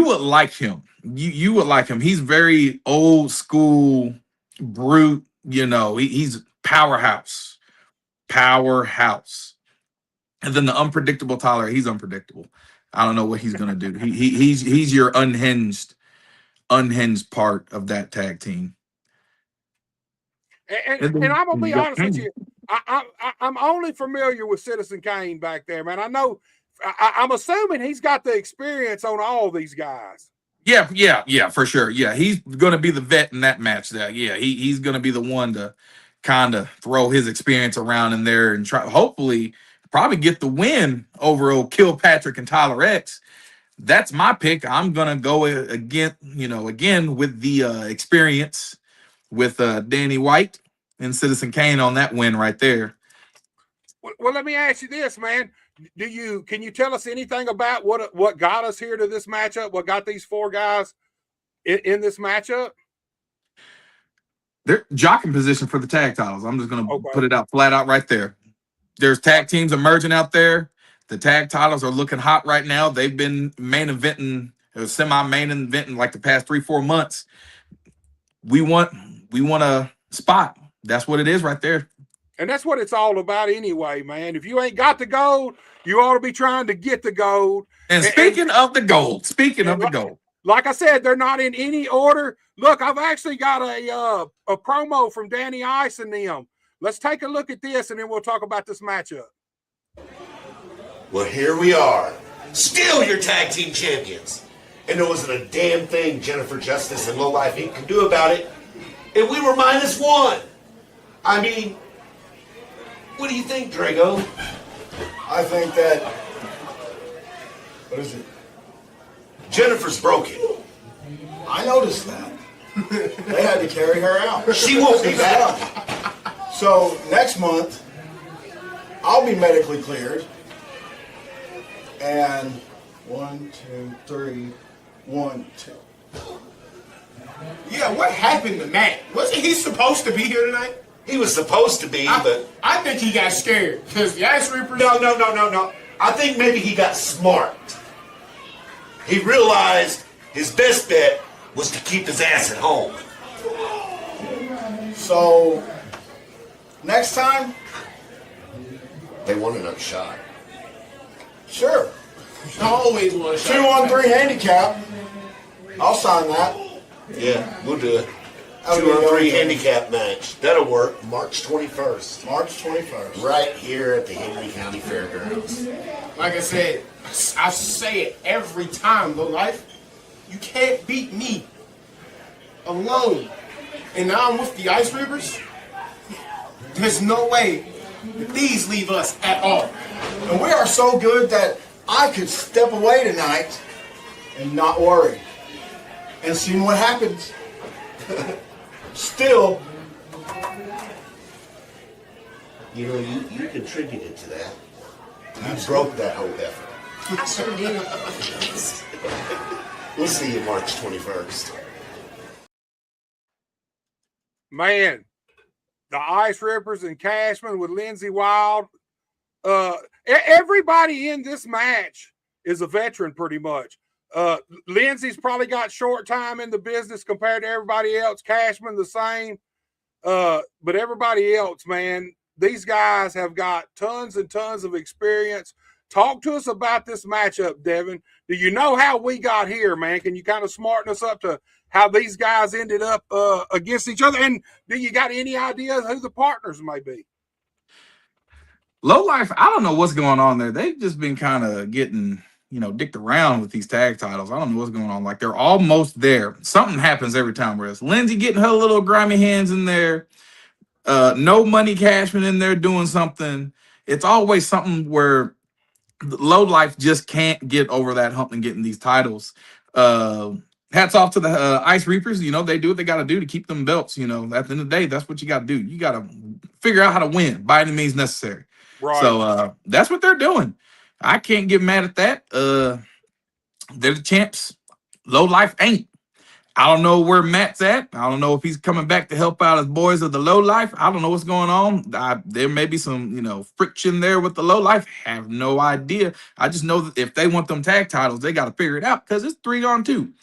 Speaker 8: would like him. You would like him. He's very old school, brute. You know, he's powerhouse. And then the unpredictable Tyler, he's unpredictable. I don't know what he's gonna do. He's your unhinged part of that tag team.
Speaker 2: And I'm gonna be honest with you. I'm only familiar with Citizen Kane back there, man. I know. I'm assuming he's got the experience on all these guys.
Speaker 8: Yeah, for sure. Yeah, he's gonna be the vet in that match. There, yeah, he's gonna be the one to kind of throw his experience around in there and try, hopefully, probably get the win over old Kilpatrick and Tyler X. That's my pick. I'm gonna go again with the experience with Danny White and Citizen Kane on that win right there.
Speaker 2: Well, let me ask you this, man. Can you tell us anything about what got us here to this matchup? What got these four guys in this matchup?
Speaker 8: They're jockeying position for the tag titles. I'm just gonna put it out flat out right there. There's tag teams emerging out there. The tag titles are looking hot right now. They've been main eventing, semi-main eventing like the past 3-4 months. We want a spot. That's what it is right there.
Speaker 2: And that's what it's all about anyway, man. If you ain't got the gold, you ought to be trying to get the gold.
Speaker 8: And speaking of the gold,
Speaker 2: like I said, they're not in any order. Look, I've actually got a promo from Danny Ice and them. Let's take a look at this, and then we'll talk about this matchup.
Speaker 10: Well, here we are, still your tag team champions. And there wasn't a damn thing Jennifer Justice and Low Life Inc. could do about it. And we were -1. I mean, what do you think, Drago?
Speaker 11: I think that, what is it?
Speaker 10: Jennifer's broken.
Speaker 11: I noticed that. They had to carry her out.
Speaker 10: She won't be back.
Speaker 11: So next month, I'll be medically cleared. And 1, 2, 3, 1, 2.
Speaker 12: Yeah, what happened to Matt? Wasn't he supposed to be here tonight?
Speaker 10: He was supposed to be, but...
Speaker 12: I think he got scared, because the Ice Reapers...
Speaker 10: No. I think maybe he got smart. He realized his best bet was to keep his ass at home.
Speaker 11: So, next time...
Speaker 10: They want another shot.
Speaker 11: Sure.
Speaker 12: I always want a shot.
Speaker 11: 2-on-3 handicap. I'll sign that.
Speaker 10: Yeah, we'll do it. 2-on-3 handicap match. That'll work. March 21st.
Speaker 11: March 21st.
Speaker 10: Right here at the Henry County Fairgrounds.
Speaker 12: Like I said, I say it every time, Low Life. You can't beat me alone. And now I'm with the Ice Reapers. There's no way that these leave us at all.
Speaker 11: And we are so good that I could step away tonight and not worry. And see what happens. Still,
Speaker 10: you know, you contributed to that. You broke that whole effort.
Speaker 13: I sure did.
Speaker 10: We'll see you March 21st.
Speaker 2: Man, the Ice Rippers and Cashman with Lindsey Wild. Everybody in this match is a veteran pretty much. Lindsey's probably got short time in the business compared to everybody else. Cashman the same. But everybody else, man, these guys have got tons and tons of experience. Talk to us about this matchup, Devin. Do you know how we got here, man? Can you kind of smarten us up to how these guys ended up against each other? And do you got any idea who the partners may be?
Speaker 8: Low Life, I don't know what's going on there. They've just been kind of getting, dicked around with these tag titles. I don't know what's going on. Like, they're almost there. Something happens every time. Whereas Lindsey getting her little grimy hands in there. No Money Cashman in there doing something. It's always something where Low Life just can't get over that hump and getting these titles. Hats off to the Ice Reapers. They do what they got to do to keep them belts. At the end of the day, that's what you got to do. You got to figure out how to win by any means necessary.
Speaker 2: Right.
Speaker 8: So that's what they're doing. I can't get mad at that. They're the champs. Low Life ain't. I don't know where Matt's at. I don't know if he's coming back to help out his boys of the Low Life. I don't know what's going on. There may be some, friction there with the Low Life. Have no idea. I just know that if they want them tag titles, they got to figure it out because it's 3-on-2.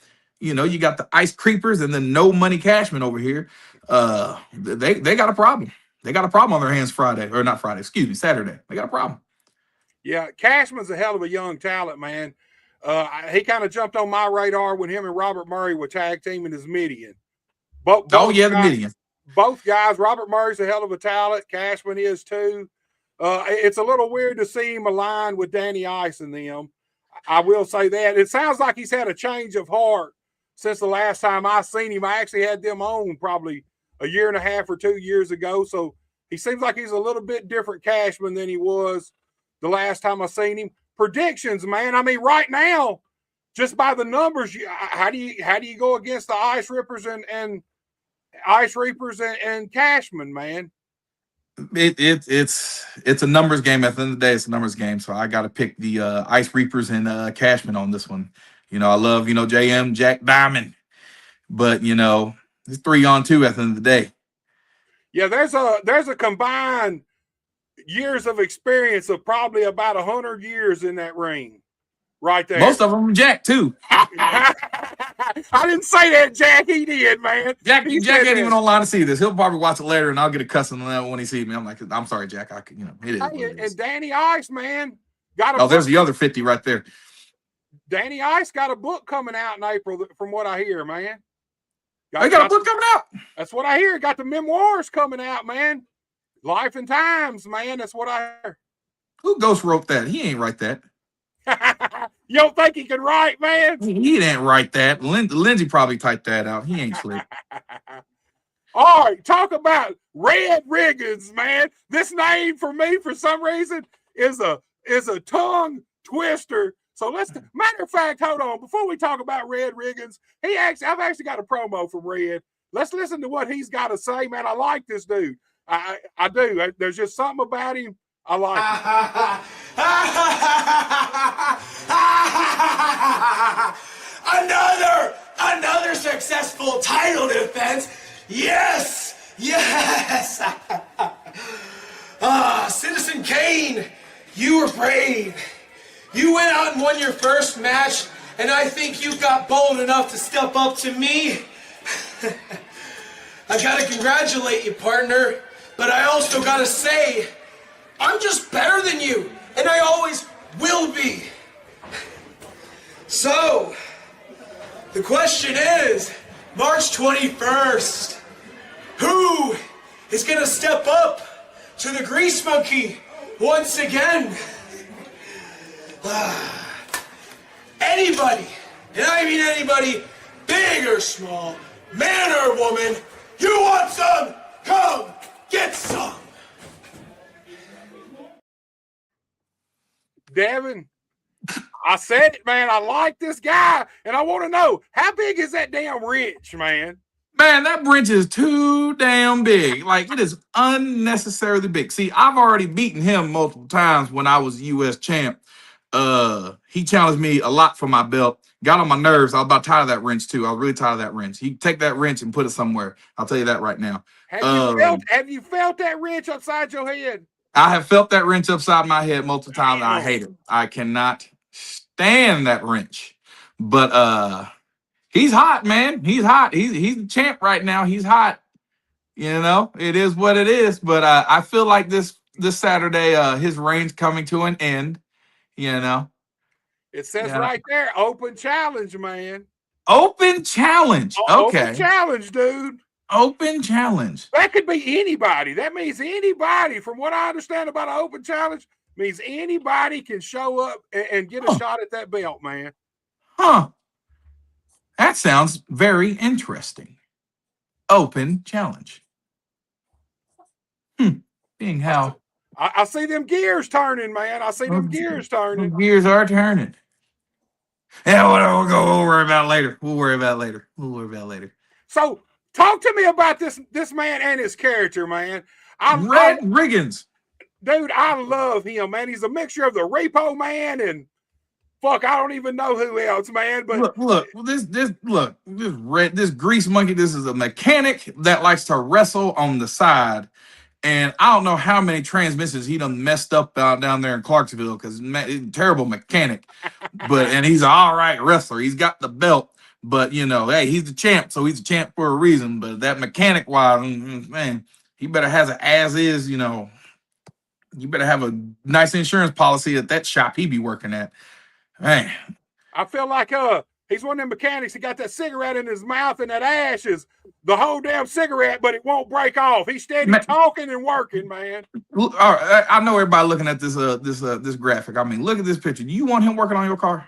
Speaker 8: You got the Ice Creepers and then No Money Cashman over here. They got a problem. They got a problem on their hands Saturday. They got a problem.
Speaker 2: Yeah, Cashman's a hell of a young talent, man. He kind of jumped on my radar when him and Robert Murray were tag teaming as Midian.
Speaker 8: The Midian.
Speaker 2: Both guys. Robert Murray's a hell of a talent. Cashman is too. It's a little weird to see him aligned with Danny Ice and them. I will say that. It sounds like he's had a change of heart since the last time I seen him. I actually had them on probably a year and a half or 2 years ago. So he seems like he's a little bit different Cashman than he was the last time I seen him. Predictions, man. I mean, right now, just by the numbers, how do you go against the Ice Rippers and Ice Reapers and Cashman, man?
Speaker 8: It's a numbers game. At the end of the day, it's a numbers game. So I got to pick the Ice Reapers and Cashman on this one. I love JM Jack Diamond, but it's 3-on-2 at the end of the day.
Speaker 2: Yeah, there's a combined years of experience of probably about 100 years in that ring. right there.
Speaker 8: Most of them Jack too.
Speaker 2: I didn't say that, Jack. He did, man.
Speaker 8: Jack
Speaker 2: He
Speaker 8: ain't
Speaker 2: said
Speaker 8: even
Speaker 2: that.
Speaker 8: online to see this. He'll probably watch it later, and I'll get a cussing on that when he sees me. I'm like, I'm sorry, Jack. It is what
Speaker 2: Hey,
Speaker 8: it is.
Speaker 2: and Danny Ice, man, got a
Speaker 8: Oh,
Speaker 2: book.
Speaker 8: there's the other 50 right there.
Speaker 2: Danny Ice got a book coming out in April, from what I hear, man.
Speaker 8: Got a book coming out?
Speaker 2: That's what I hear. Got the memoirs coming out, man. Life and Times, man. That's what I hear.
Speaker 8: Who ghost wrote that? He ain't write that.
Speaker 2: You don't think he can write, man?
Speaker 8: He didn't write that. Lindsay probably typed that out. He ain't slick.
Speaker 2: All right, talk about Red Riggins, man. This name for me, for some reason, is a tongue twister. So matter of fact, hold on. Before we talk about Red Riggins, I've actually got a promo from Red. Let's listen to what he's got to say, man. I like this dude. I do. There's just something about him I like.
Speaker 13: Another successful title defense. Yes. Citizen Kane, you were brave. You went out and won your first match, and I think you got bold enough to step up to me. I gotta congratulate you, partner, but I also gotta say, I'm just better than you, and I always will be. So, the question is, March 21st, who is gonna step up to the Grease Monkey once again? Anybody, and I mean anybody, big or small, man or woman, you want some? Come get some.
Speaker 2: Devin, I said it, man. I like this guy, and I want to know, how big is that damn wrench, man?
Speaker 8: Man, that wrench is too damn big. Like, it is unnecessarily big. See, I've already beaten him multiple times when I was U.S. champ. He challenged me a lot for my belt. Got on my nerves. I was about tired of that wrench too. I was really tired of that wrench. He take that wrench and put it somewhere. I'll tell you that right now.
Speaker 2: Have you felt that wrench upside your head?
Speaker 8: I have felt that wrench upside my head multiple times. I hate it. I cannot stand that wrench. But he's hot, man. He's hot. He's the champ right now. He's hot. You know, it is what it is. But I feel like this Saturday, his reign's coming to an end. You know,
Speaker 2: it says right there, open challenge, man.
Speaker 8: Open challenge. Okay.
Speaker 2: Open challenge, dude.
Speaker 8: Open challenge.
Speaker 2: That could be anybody. That means anybody. From what I understand about an open challenge, means anybody can show up and get a shot at that belt, man.
Speaker 8: Huh. That sounds very interesting. Open challenge. Being how
Speaker 2: I see them gears turning, man. I see them gears turning.
Speaker 8: The gears are turning. Yeah, we'll worry about it later. We'll worry about it later.
Speaker 2: So, talk to me about this man and his character, man.
Speaker 8: Red Riggins.
Speaker 2: Dude, I love him, man. He's a mixture of the Repo Man and fuck, I don't even know who else, man. But
Speaker 8: look, this grease monkey. This is a mechanic that likes to wrestle on the side. And I don't know how many transmissions he done messed up down there in Clarksville because he's a terrible mechanic. And he's an all right wrestler. He's got the belt. But, you know, hey, he's the champ, so he's a champ for a reason. But that mechanic-wise, man, he better has an as-is, you know. You better have a nice insurance policy at that shop he be working at. Man.
Speaker 2: I feel like he's one of them mechanics. He got that cigarette in his mouth, and that ash is the whole damn cigarette, but it won't break off. He's steady talking and working, man.
Speaker 8: All right, I know everybody looking at this graphic. I mean, look at this picture. Do you want him working on your car?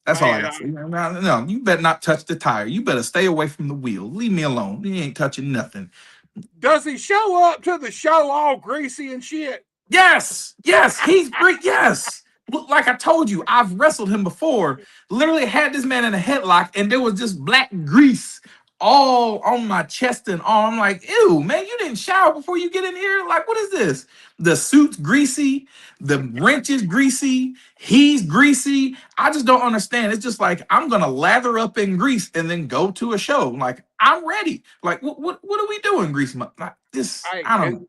Speaker 8: That's all I got to say. No, you better not touch the tire. You better stay away from the wheel. Leave me alone. He ain't touching nothing.
Speaker 2: Does he show up to the show all greasy and shit?
Speaker 8: Yes, he's great. Yes. Like I told you, I've wrestled him before. Literally had this man in a headlock, and there was just black grease all on my chest and arm. I'm like, ew, man, you didn't shower before you get in here? Like, what is this? The suit's greasy. The wrench is greasy. He's greasy. I just don't understand. It's just like, I'm going to lather up in grease and then go to a show. Like, I'm ready. Like, what are we doing, grease? Like, this, I don't know.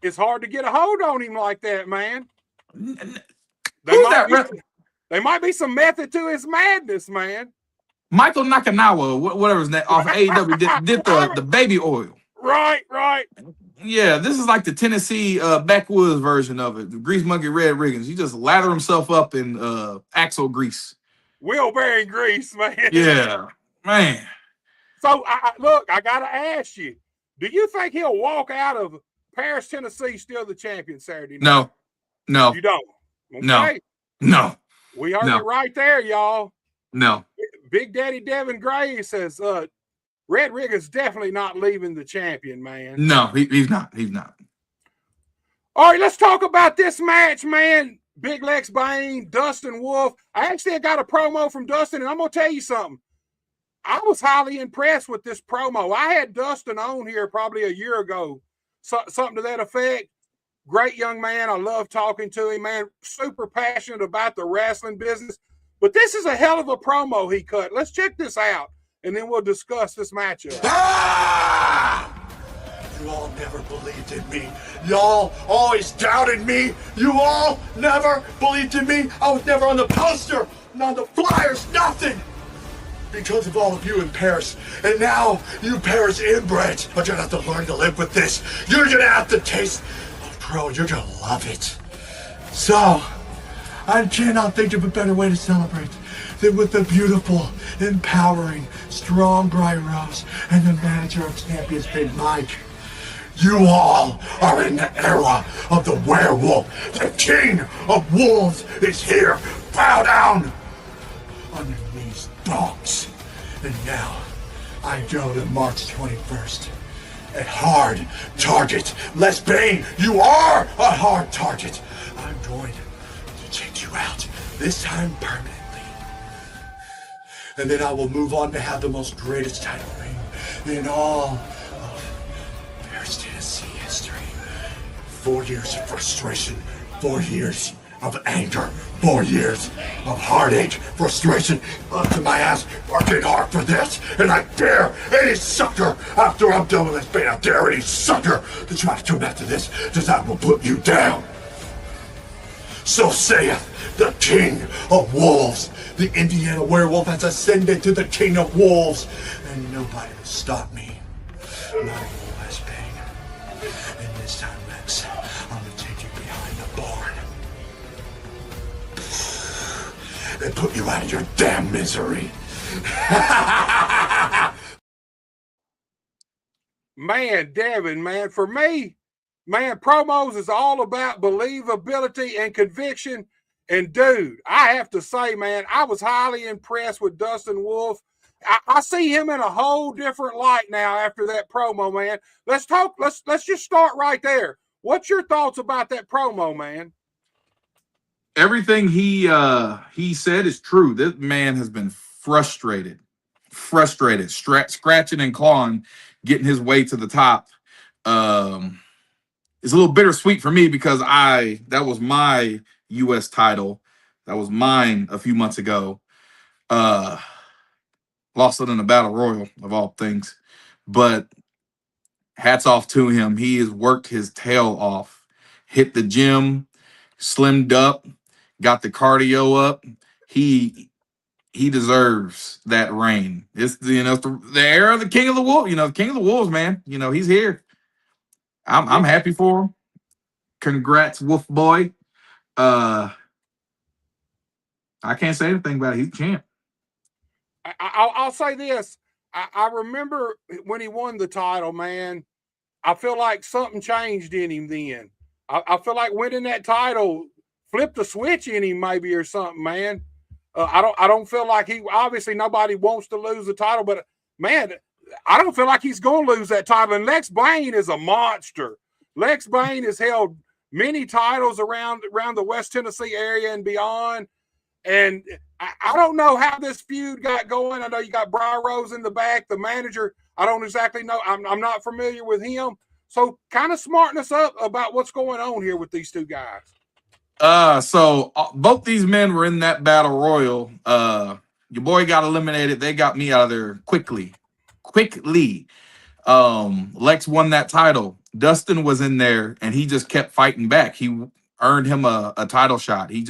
Speaker 2: It's hard to get a hold on him like that, man.
Speaker 8: Who's that?
Speaker 2: There might be some method to his madness, man.
Speaker 8: Michael Nakanawa, whatever his name, off AEW, did the baby oil.
Speaker 2: Right.
Speaker 8: Yeah, this is like the Tennessee backwoods version of it. The Grease Monkey Red Riggins. He just lather himself up in axle grease.
Speaker 2: Wheel-bearing grease, man.
Speaker 8: Yeah, man.
Speaker 2: So, look, I got to ask you, do you think he'll walk out of Paris, Tennessee still the champion Saturday night?
Speaker 8: No.
Speaker 2: You don't? Okay.
Speaker 8: No.
Speaker 2: We heard it right there, y'all.
Speaker 8: No.
Speaker 2: Big Daddy Devin Gray says Red Riggins definitely not leaving the champion, man.
Speaker 8: No, he's not. He's not.
Speaker 2: All right, let's talk about this match, man. Big Lex Bane, Dustin Wolf. I actually got a promo from Dustin, and I'm going to tell you something. I was highly impressed with this promo. I had Dustin on here probably a year ago, something to that effect. Great young man. I love talking to him, man. Super passionate about the wrestling business. But this is a hell of a promo he cut. Let's check this out, and then we'll discuss this matchup.
Speaker 10: Ah! You all never believed in me. Y'all always doubted me. You all never believed in me. I was never on the poster, not on the flyers, nothing. Because of all of you in Paris. And now, you Paris inbreds are gonna have to learn to live with this. You're gonna have to taste. Oh, bro, you're gonna love it. So, I cannot think of a better way to celebrate than with the beautiful, empowering, strong Brian Rose and the manager of champions, Big Mike. You all are in the era of the werewolf. The king of wolves is here. Bow down on your knees, dogs. And now, I go to March 21st. A hard target. Les Bane, you are a hard target. I'm going to take you out, this time permanently. And then I will move on to have the most greatest title reign in all of Paris, Tennessee history. 4 years of frustration, 4 years of anger, 4 years of heartache, frustration, up to my ass, working hard for this, and I dare any sucker after I'm done with this band, I dare any sucker to try to come after this, because I will put you down. So saith the King of Wolves. The Indiana werewolf has ascended to the King of Wolves, and nobody will stop me. Not even Les Bane. And this time, Lex, I'm gonna take you behind the barn and put you out of your damn misery.
Speaker 2: Man, Devin, man, for me, man, promos is all about believability and conviction. And, dude, I have to say, man, I was highly impressed with Dustin Wolf. I see him in a whole different light now after that promo, man. Let's talk. Let's just start right there. What's your thoughts about that promo, man?
Speaker 8: Everything he said is true. This man has been frustrated, scratching and clawing, getting his way to the top. It's a little bittersweet for me because that was my U.S. title. That was mine a few months ago. Lost it in a battle royal of all things. But hats off to him. He has worked his tail off, hit the gym, slimmed up, got the cardio up. He deserves that reign. It's the era of the King of the Wolves. The King of the Wolves, man. He's here. I'm happy for him. Congrats, Wolf Boy. I can't say anything about it. He's champ.
Speaker 2: I'll say this. I remember when he won the title, man. I feel like something changed in him then. I feel like winning that title flipped a switch in him, maybe, or something, man. I don't feel like obviously nobody wants to lose the title, but man, I don't feel like he's going to lose that title. And Lex Bane is a monster. Lex Bane has held many titles around the West Tennessee area and beyond. And I don't know how this feud got going. I know you got Brian Rose in the back, the manager. I don't exactly know. I'm not familiar with him. So kind of smarten us up about what's going on here with these two guys.
Speaker 8: So both these men were in that battle royal. Your boy got eliminated. They got me out of there quickly. Lex won that title. Dustin was in there, and he just kept fighting back. He earned him a title shot. He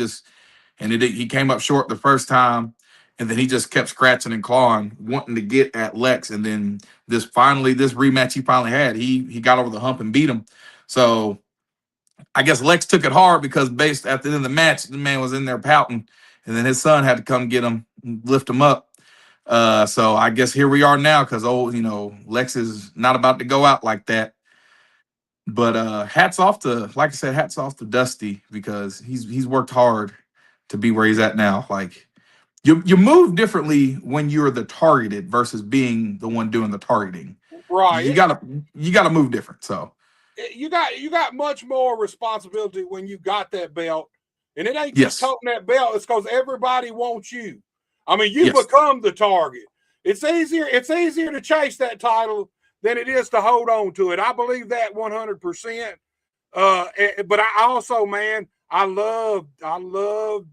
Speaker 8: and he came up short the first time, and then he just kept scratching and clawing, wanting to get at Lex. And then this rematch he finally had, he got over the hump and beat him. So I guess Lex took it hard because based at the end of the match, the man was in there pouting, and then his son had to come get him, lift him up. So I guess here we are now because Lex is not about to go out like that. But hats off to, like I said, hats off to Dusty because he's worked hard to be where he's at now. Like you move differently when you're the targeted versus being the one doing the targeting.
Speaker 2: Right.
Speaker 8: You gotta move different. So
Speaker 2: you got much more responsibility when you got that belt, and it ain't just toting that belt. It's because everybody wants you. I mean, you become the target. It's easier to chase that title than it is to hold on to it. I believe that 100%. But I also, man, I love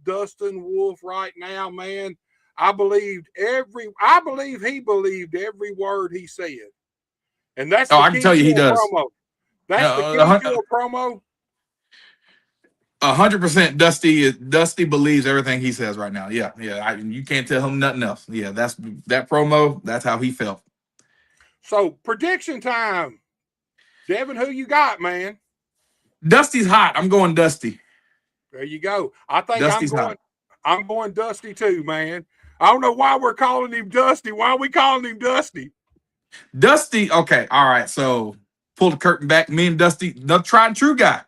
Speaker 2: Dustin Wolf right now, man. I believe he believed every word he said. And that's
Speaker 8: I can tell you he does.
Speaker 2: Promo. That's the key to a promo.
Speaker 8: 100% Dusty believes everything he says right now. Yeah. You can't tell him nothing else. Yeah, that promo, that's how he felt.
Speaker 2: So prediction time. Devin, who you got, man?
Speaker 8: Dusty's hot. I'm going Dusty.
Speaker 2: There you go. I think
Speaker 8: Dusty's hot.
Speaker 2: I'm going Dusty too, man. I don't know why we're calling him Dusty. Why are we calling him Dusty?
Speaker 8: Dusty, okay, all right. So pull the curtain back. Me and Dusty, another tried and true guy.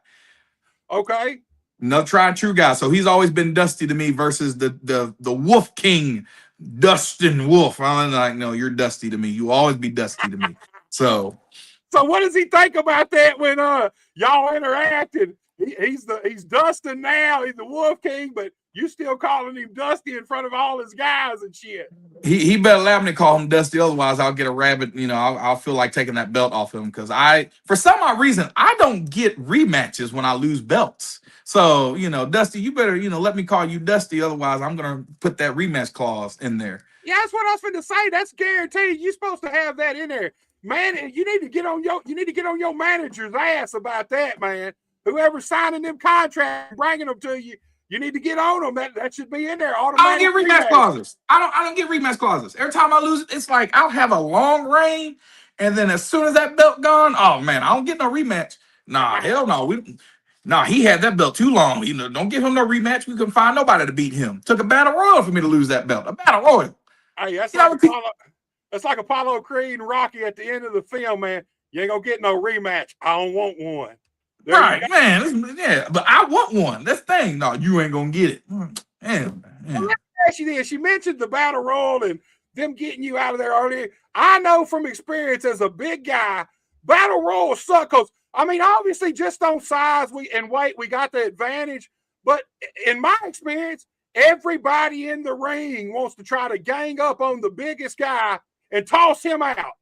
Speaker 2: Okay.
Speaker 8: Another tried and true guy. So he's always been Dusty to me versus the Wolf King, Dustin Wolf. I'm like, no, you're Dusty to me. You always be Dusty to me. So
Speaker 2: what does he think about that when y'all interacted? He's Dustin now. He's the Wolf King, but you still calling him Dusty in front of all his guys and shit.
Speaker 8: He better allow me to call him Dusty, otherwise I'll get a rabbit. I'll feel like taking that belt off him because for some odd reason, I don't get rematches when I lose belts. So, Dusty, you better, let me call you Dusty, otherwise I'm gonna put that rematch clause in there.
Speaker 2: Yeah, that's what I was going to say. That's guaranteed. You're supposed to have that in there. Man, you need to get on your manager's ass about that, man. Whoever's signing them contracts, bringing them to you, you need to get on them. That should be in there.
Speaker 8: I don't get rematch clauses. I don't get rematch clauses. Every time I lose, it's like I'll have a long reign, and then as soon as that belt gone, oh man, I don't get no rematch. Nah, hell no. He had that belt too long. Don't give him no rematch. We couldn't find nobody to beat him. Took a battle royal for me to lose that belt. A battle royal.
Speaker 2: Hey, that's like Apollo Creed and Rocky at the end of the film, man. You ain't gonna get no rematch. I don't want one.
Speaker 8: Right, man. Yeah, but I want one. That's the thing. No, you ain't gonna get it. Man.
Speaker 2: Well, let me ask you this. You mentioned the battle royal and them getting you out of there earlier. I know from experience as a big guy, battle royals suck because obviously just on size and weight, we got the advantage. But in my experience, everybody in the ring wants to try to gang up on the biggest guy and toss him out.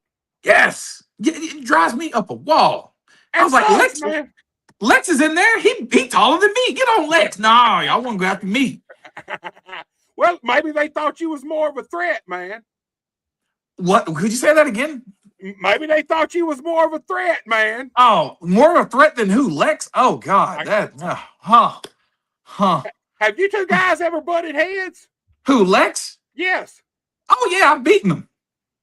Speaker 8: Yes. It drives me up a wall. I was like, Lex is in there. He taller than me. Get on Lex. No, y'all want to go after me.
Speaker 2: Well, maybe they thought you was more of a threat, man.
Speaker 8: What? Could you say that again?
Speaker 2: Maybe they thought you was more of a threat, man.
Speaker 8: Oh, more of a threat than who? Lex? Oh, God.
Speaker 2: Have you two guys ever butted heads?
Speaker 8: Who, Lex?
Speaker 2: Yes.
Speaker 8: Oh, yeah, I've beaten him.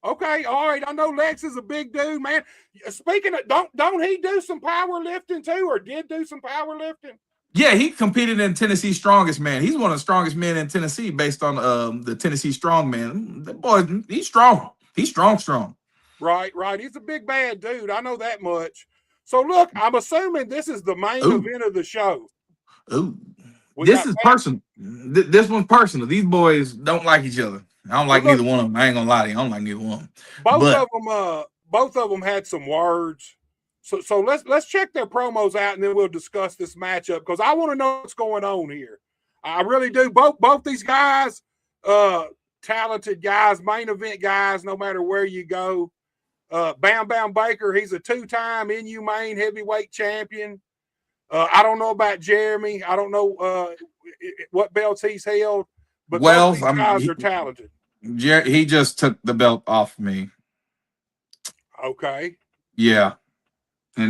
Speaker 2: Okay, all right. I know Lex is a big dude, man. Speaking of, don't he do some powerlifting too, or did do some powerlifting?
Speaker 8: Yeah, he competed in Tennessee's Strongest Man. He's one of the strongest men in Tennessee based on the Tennessee Strongman. That boy, he's strong. He's strong.
Speaker 2: Right. He's a big bad dude. I know that much. So look, I'm assuming this is the main event of the show.
Speaker 8: Ooh. This is personal. This one's personal. These boys don't like each other. I don't like neither one of them. I ain't gonna lie to you. I don't like neither one of them.
Speaker 2: Both of them had some words. So let's check their promos out and then we'll discuss this matchup because I want to know what's going on here. I really do. Both these guys, talented guys, main event guys, no matter where you go. Bam Bam Baker, he's a 2-time Inhumane heavyweight champion. I don't know about Jeremy. I don't know what belts he's held, but both these guys are talented.
Speaker 8: He just took the belt off me.
Speaker 2: Okay.
Speaker 8: Yeah.
Speaker 2: So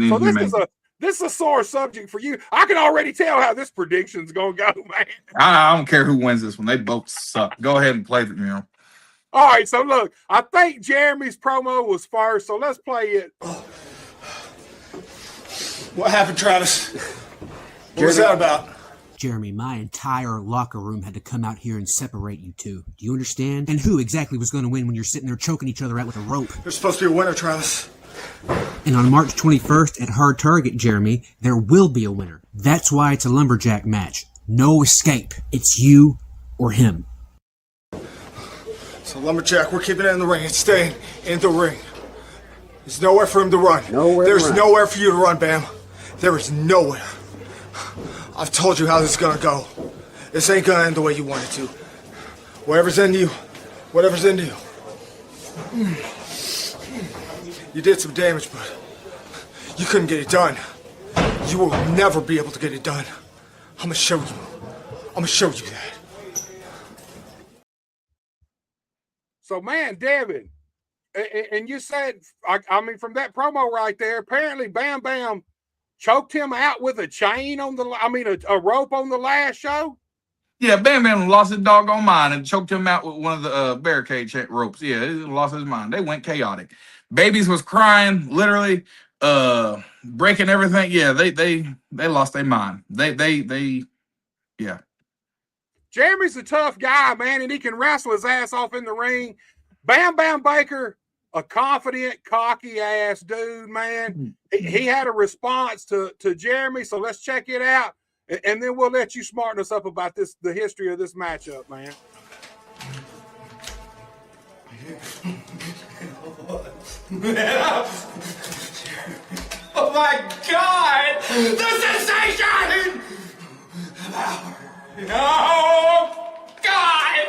Speaker 2: This is a sore subject for you. I can already tell how this prediction's going to go, man.
Speaker 8: I don't care who wins this one. They both suck. Go ahead and play it,
Speaker 2: All right, so look, I think Jeremy's promo was first, so let's play it.
Speaker 12: What happened, Travis? What was that about?
Speaker 7: Jeremy, my entire locker room had to come out here and separate you two. Do you understand? And who exactly was going to win when you're sitting there choking each other out with a rope?
Speaker 12: There's supposed to be a winner, Travis.
Speaker 7: And on March 21st at Hard Target, Jeremy, there will be a winner. That's why it's a lumberjack match. No escape. It's you or him.
Speaker 12: So, lumberjack, we're keeping it in the ring. It's staying in the ring. There's nowhere for him to run. There's nowhere for you to run, Bam. There is nowhere. I've told you how this is gonna go. This ain't gonna end the way you want it to. Whatever's into you. You did some damage, but you couldn't get it done. You will never be able to get it done. I'm gonna show you that.
Speaker 2: So, man, Devin, and you said, I mean, from that promo right there, apparently Bam Bam choked him out with a chain on a rope on the last show?
Speaker 8: Yeah, Bam Bam lost his doggone mind and choked him out with one of the barricade ropes. Yeah, he lost his mind. They went chaotic. Babies was crying, literally, breaking everything. Yeah, they lost their mind. Yeah.
Speaker 2: Jeremy's a tough guy, man, and he can wrestle his ass off in the ring. Bam Bam Baker, a confident, cocky ass dude, man. He had a response to Jeremy, so let's check it out, and then we'll let you smarten us up about the history of this matchup, man.
Speaker 13: Oh my God! The sensation! Oh God!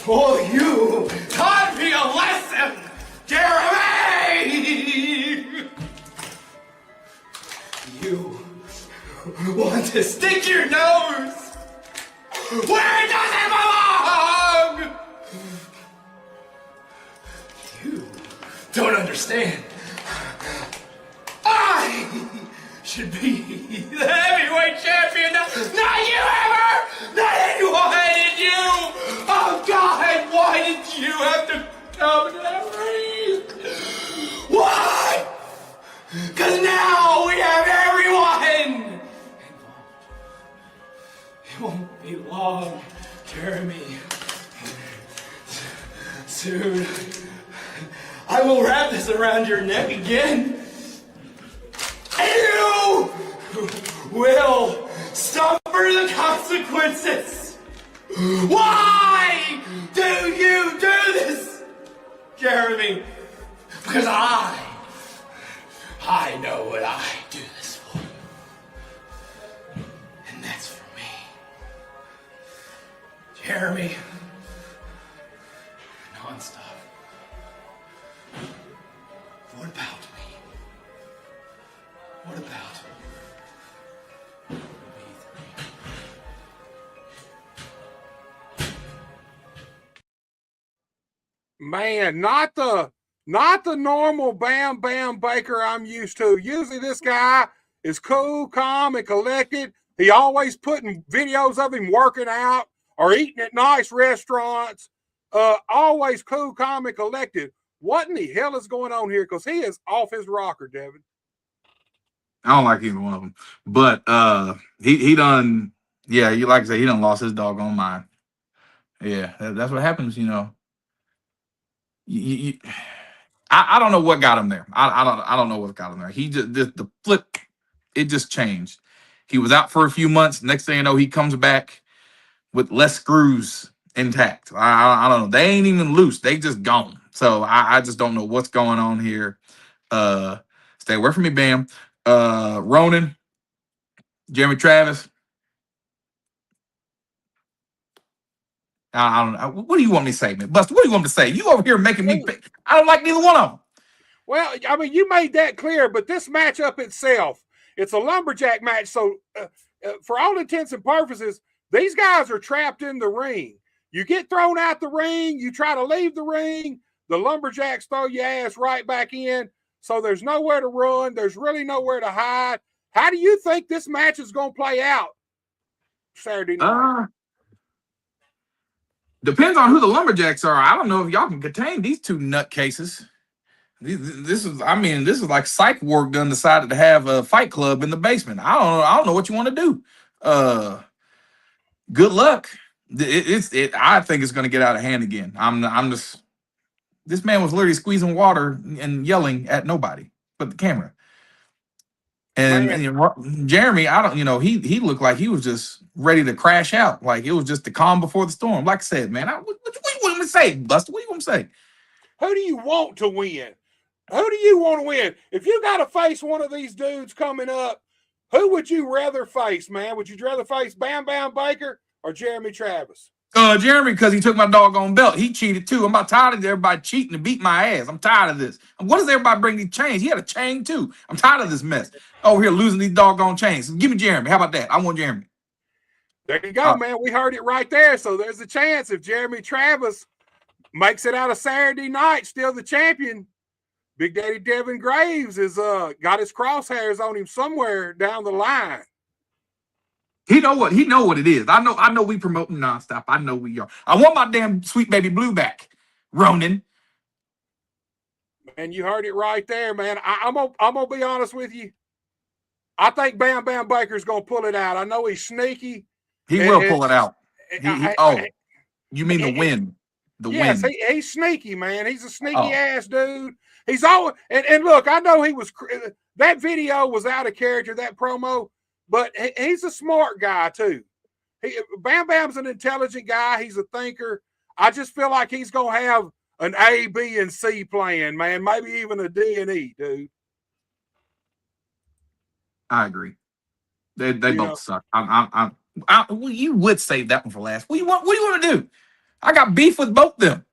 Speaker 13: You taught me a lesson, Jeremy! You want to stick your nose where it doesn't belong! You don't understand. I should be the heavyweight champion, not you ever! Not anyone in you! Oh God, why did you have to come to that ring? Why? Because now we have everyone involved. It won't be long, Jeremy. Soon, I will wrap this around your neck again. You will suffer the consequences. Why do you do this, Jeremy? Because I know what I do this for. And that's for me. Jeremy, non-stop. What about me? What about
Speaker 2: Man, not the normal Bam Bam Baker I'm used to. Usually this guy is cool, calm, and collected. He always putting videos of him working out or eating at nice restaurants. Always cool, calm, and collected. What in the hell is going on here? Because he is off his rocker, Devin.
Speaker 8: I don't like either one of them. But he done, yeah, you like to say, he done lost his doggone mind. Yeah, that's what happens, you know. I don't know what got him there. I don't know what got him there. He just the flip, it just changed. He was out for a few months. Next thing you know, he comes back with less screws intact. I don't know. They ain't even loose. They just gone. So I just don't know what's going on here. Stay away from me, Bam. Ronan, Jeremy Travis. I don't know. What do you want me to say, man? Buster, what do you want me to say? You over here making me pick. I don't like neither one of them.
Speaker 2: Well, I mean, you made that clear, but this matchup itself, it's a lumberjack match. So for all intents and purposes, these guys are trapped in the ring. You get thrown out the ring. You try to leave the ring. The lumberjacks throw your ass right back in. so there's nowhere to run. There's really nowhere to hide. How do you think this match is going to play out Saturday night?
Speaker 8: Depends on who the lumberjacks are. I don't know if y'all can contain these two nutcases. This is like psych ward done decided to have a fight club in the basement. I don't know what you want to do. Good luck. I think it's going to get out of hand again. This man was literally squeezing water and yelling at nobody but the camera. And you know, Jeremy, he looked like he was just ready to crash out. Like it was just the calm before the storm. Like I said, man, what do you want me to say, Buster? What do you want me to say?
Speaker 2: Who do you want to win? Who do you want to win? If you got to face one of these dudes coming up, who would you rather face, man? Would you rather face Bam Bam Baker or Jeremy Travis?
Speaker 8: Jeremy, because he took my doggone belt. He cheated too. I'm about tired of everybody cheating and beating my ass. I'm tired of this. What does everybody bring these chains? He had a chain too. I'm tired of this mess. Over here losing these doggone chains. Give me Jeremy. How about that? I want Jeremy.
Speaker 2: There you go, man. We heard it right there. So there's a chance if Jeremy Travis makes it out of Saturday night, still the champion, Big Daddy Devin Graves is got his crosshairs on him somewhere down the line.
Speaker 8: He know what it is. I know we promoting nonstop. I know we are. I want my damn sweet baby blue back, Ronan.
Speaker 2: Man, you heard it right there, man. I'm gonna be honest with you. I think Bam Bam Baker's gonna pull it out. I know he's sneaky.
Speaker 8: He will pull it out. You mean the win? The
Speaker 2: yes,
Speaker 8: win.
Speaker 2: He's sneaky, man. He's a sneaky ass dude. He's always and look, I know he was that video was out of character, that promo, but he's a smart guy too. Bam Bam's an intelligent guy. He's a thinker. I just feel like he's gonna have an A, B, and C plan, man. Maybe even a D and E, dude.
Speaker 8: I agree. They both suck. Well, you would save that one for last. What do you want to do? I got beef with both them.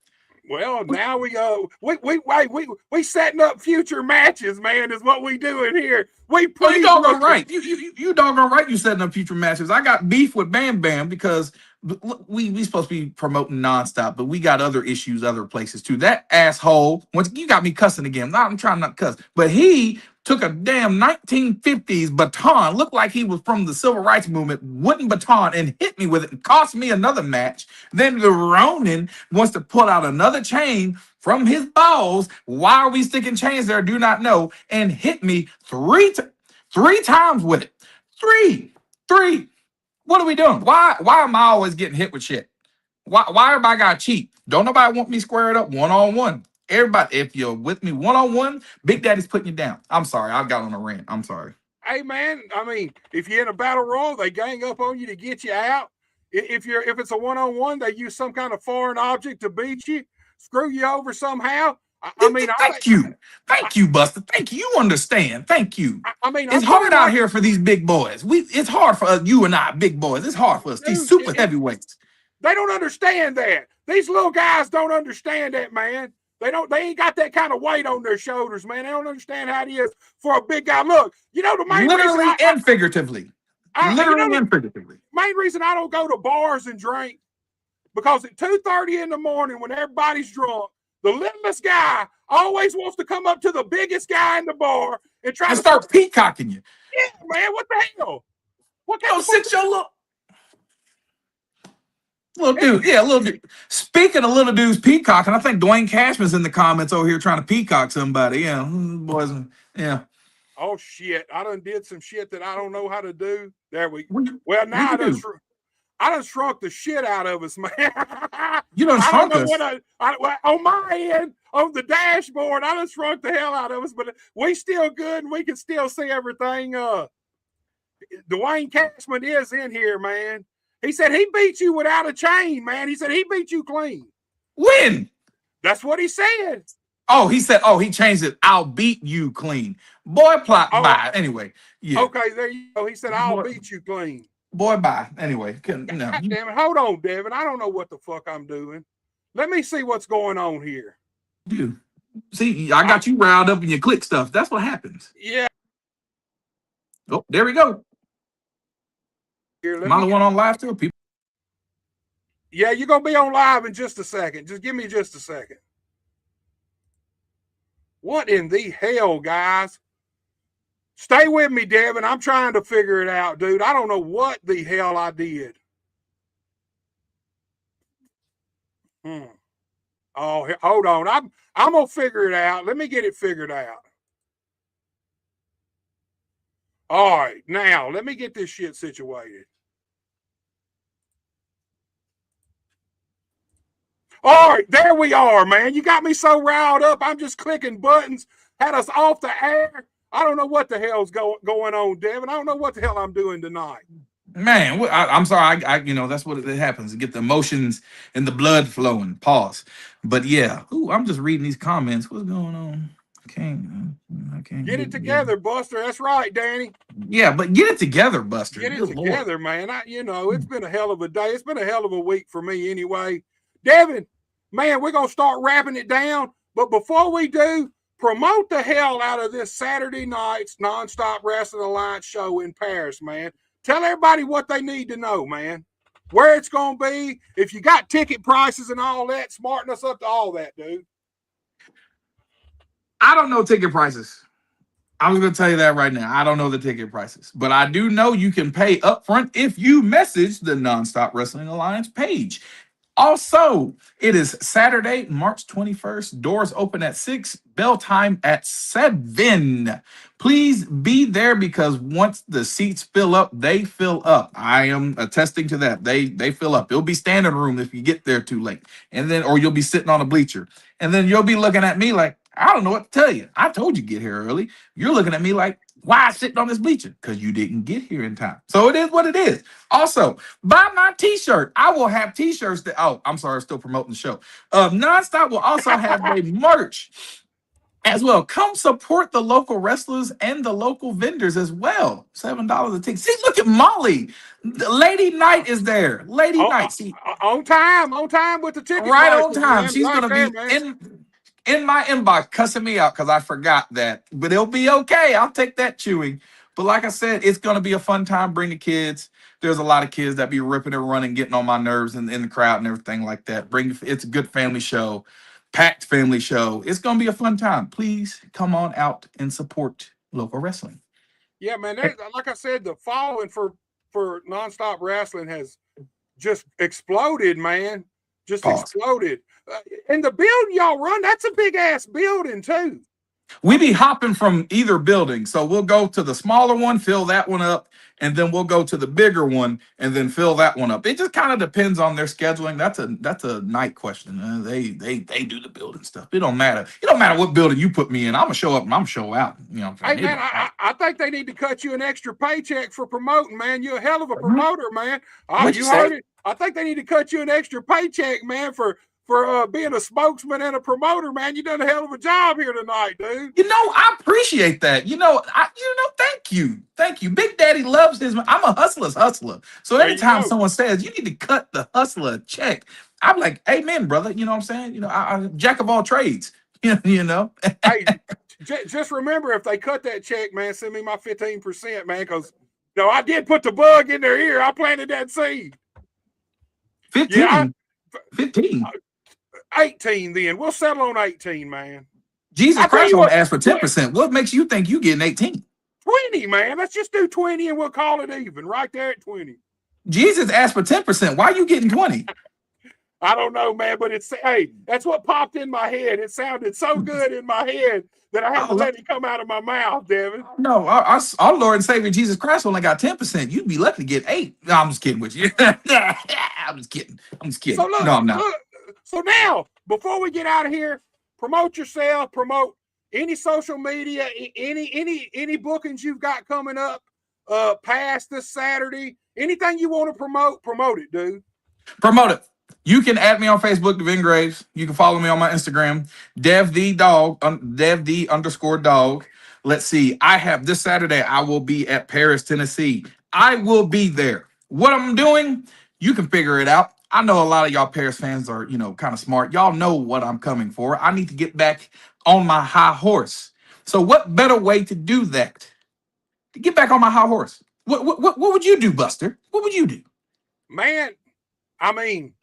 Speaker 2: Well, now we setting up future matches, man. Is what we doing here.
Speaker 8: You doggone right. You doggone right. You setting up future matches. I got beef with Bam Bam because we supposed to be promoting nonstop, but we got other issues, other places too. That asshole. Once you got me cussing again. I'm trying not to cuss, but he took a damn 1950s baton, looked like he was from the civil rights movement, wooden baton, and hit me with it and cost me another match. Then the Ronin wants to pull out another chain from his balls. Why are we sticking chains there? Do not know. And hit me three times with it. Three. What are we doing? Why am I always getting hit with shit? Why everybody got cheat? Don't nobody want me squared up one-on-one. Everybody, if you're with me one-on-one, Big Daddy's putting you down. I'm sorry. I got on a rant. I'm sorry.
Speaker 2: Hey, man, I mean, if you're in a battle royal, they gang up on you to get you out. If it's a one-on-one, they use some kind of foreign object to beat you, screw you over somehow.
Speaker 8: Thank you, Buster. Thank you. You understand. Thank you. It's hard out here for these big boys. It's hard for you and I, big boys. It's hard for us. These super heavyweights.
Speaker 2: They don't understand that. These little guys don't understand that, man. They ain't got that kind of weight on their shoulders, man. They don't understand how it is for a big guy. Look, the main
Speaker 8: literally
Speaker 2: reason
Speaker 8: and figuretively. Literally and figuratively.
Speaker 2: Main reason I don't go to bars and drink, because at 2:30 in the morning when everybody's drunk, the littlest guy always wants to come up to the biggest guy in the bar and try to
Speaker 8: start peacocking you.
Speaker 2: Yeah, man, what the hell? What kind of
Speaker 8: sit your little dude, little dude. Speaking of little dudes peacocking, I think Dwayne Cashman's in the comments over here trying to peacock somebody. Yeah, boys. Yeah.
Speaker 2: Oh shit! I done did some shit that I don't know how to do. There we. Well, now I done shrunk the shit out of us, man.
Speaker 8: You done shrunk us.
Speaker 2: On my end, on the dashboard, I done shrunk the hell out of us, but we still good and we can still see everything. Dwayne Cashman is in here, man. He said he beat you without a chain, man. He said he beat you clean.
Speaker 8: When?
Speaker 2: That's what he said.
Speaker 8: Oh, he said, he changed it. I'll beat you clean. Boy, bye. Anyway, yeah.
Speaker 2: Okay, there you go. He said, I'll beat you clean.
Speaker 8: Boy, bye. Anyway. No.
Speaker 2: God damn it. Hold on, Devin. I don't know what the fuck I'm doing. Let me see what's going on here.
Speaker 8: Dude. See, I got you riled up and you click stuff. That's what happens.
Speaker 2: Yeah.
Speaker 8: Oh, there we go. Am I the one on live still? People.
Speaker 2: Yeah, you're going to be on live in just a second. Just give me just a second. What in the hell, guys? Stay with me, Devin. I'm trying to figure it out, dude. I don't know what the hell I did. Oh, hold on. I'm gonna figure it out. Let me get it figured out. All right, now let me get this shit situated. All right, there we are, man. You got me so riled up. I'm just clicking buttons. Had us off the air. I don't know what the hell's going on, Devin. I don't know what the hell I'm doing tonight.
Speaker 8: Man, I'm sorry. That's what it happens. You get the emotions and the blood flowing. Pause. But yeah, I'm just reading these comments. What's going on? I can't
Speaker 2: get it together, Buster. That's right, Danny.
Speaker 8: Yeah, but get it together, Buster.
Speaker 2: Get it
Speaker 8: Good
Speaker 2: together,
Speaker 8: Lord.
Speaker 2: man. It's been a hell of a day. It's been a hell of a week for me anyway. Devin, man, we're going to start wrapping it down. But before we do, promote the hell out of this Saturday night's Nonstop Wrestling Alliance show in Paris, man. Tell everybody what they need to know, man. Where it's going to be. If you got ticket prices and all that, smarten us up to all that, dude.
Speaker 8: I don't know ticket prices. I was going to tell you that right now. I don't know the ticket prices. But I do know you can pay upfront if you message the Nonstop Wrestling Alliance page. Also, it is Saturday, March 21st. Doors open at 6, bell time at 7. Please be there because once the seats fill up, they fill up. I am attesting to that. They fill up. It'll be standing room if you get there too late. Or you'll be sitting on a bleacher. And then you'll be looking at me like, I don't know what to tell you. I told you get here early. You're looking at me like, why sitting on this bleacher? Because you didn't get here in time. So it is what it is. Also, buy my t-shirt. I will have t-shirts that, I'm sorry, I'm still promoting the show. Nonstop will also have their merch as well. Come support the local wrestlers and the local vendors as well. $7 a ticket. See, look at Molly. Lady Knight is there. Lady Knight. See,
Speaker 2: on time with the ticket.
Speaker 8: Right
Speaker 2: prices,
Speaker 8: on time.
Speaker 2: Man.
Speaker 8: She's
Speaker 2: right
Speaker 8: going to be in my inbox cussing me out because I forgot that. But it'll be okay. I'll take that chewing. But like I said, it's going to be a fun time. Bring the kids. There's a lot of kids that be ripping and running, getting on my nerves in the crowd and everything like that. It's a good family show, packed family show. It's going to be a fun time. Please come on out and support local wrestling.
Speaker 2: Yeah, man. Like I said, the following for Nonstop Wrestling has just exploded, man. Just exploded. And the building y'all run, that's a big ass building too.
Speaker 8: We be hopping from either building. So we'll go to the smaller one, fill that one up, and then we'll go to the bigger one and then fill that one up. It just kind of depends on their scheduling. That's a night question. They do the building stuff. It don't matter. It don't matter what building you put me in. I'm gonna show up and I'm gonna show out. You know what I'm saying?
Speaker 2: Hey man, I think they need to cut you an extra paycheck for promoting, man. You're a hell of a promoter, man. You heard it. I think they need to cut you an extra paycheck, man, for being a spokesman and a promoter, man. You done a hell of a job here tonight, dude.
Speaker 8: I appreciate that. Thank you. Big Daddy loves his. I'm a hustler's hustler. So anytime someone says you need to cut the hustler a check, I'm like, amen, brother. You know what I'm saying? I'm jack of all trades. You know.
Speaker 2: Hey, just remember, if they cut that check, man, send me my 15%, man, because I did put the bug in their ear. I planted that seed.
Speaker 8: 15.
Speaker 2: Yeah,
Speaker 8: 15.
Speaker 2: 18 then. We'll settle on 18, man.
Speaker 8: Jesus Christ only asked for 10%. What makes you think you getting 18?
Speaker 2: 20, man. Let's just do 20 and we'll call it even. Right there at 20.
Speaker 8: Jesus asked for 10%. Why are you getting 20?
Speaker 2: I don't know, man, but that's what popped in my head. It sounded so good in my head that I had to let it come out of my mouth, Devin.
Speaker 8: No, our Lord and Savior Jesus Christ only got 10%. You'd be lucky to get 8. No, I'm just kidding with you. I'm just kidding. So look, no, I'm not.
Speaker 2: So now, before we get out of here, promote yourself, promote any social media, any bookings you've got coming up past this Saturday. Anything you want to promote it, dude.
Speaker 8: Promote it. You can add me on Facebook, Devin Graves. You can follow me on my Instagram, DevD_dog. Let's see. I have this Saturday, I will be at Paris, Tennessee. I will be there. What I'm doing, you can figure it out. I know a lot of y'all Paris fans are, kind of smart. Y'all know what I'm coming for. I need to get back on my high horse. So what better way to do that? To get back on my high horse. What would you do, Buster? What would you do?
Speaker 2: Man, I mean,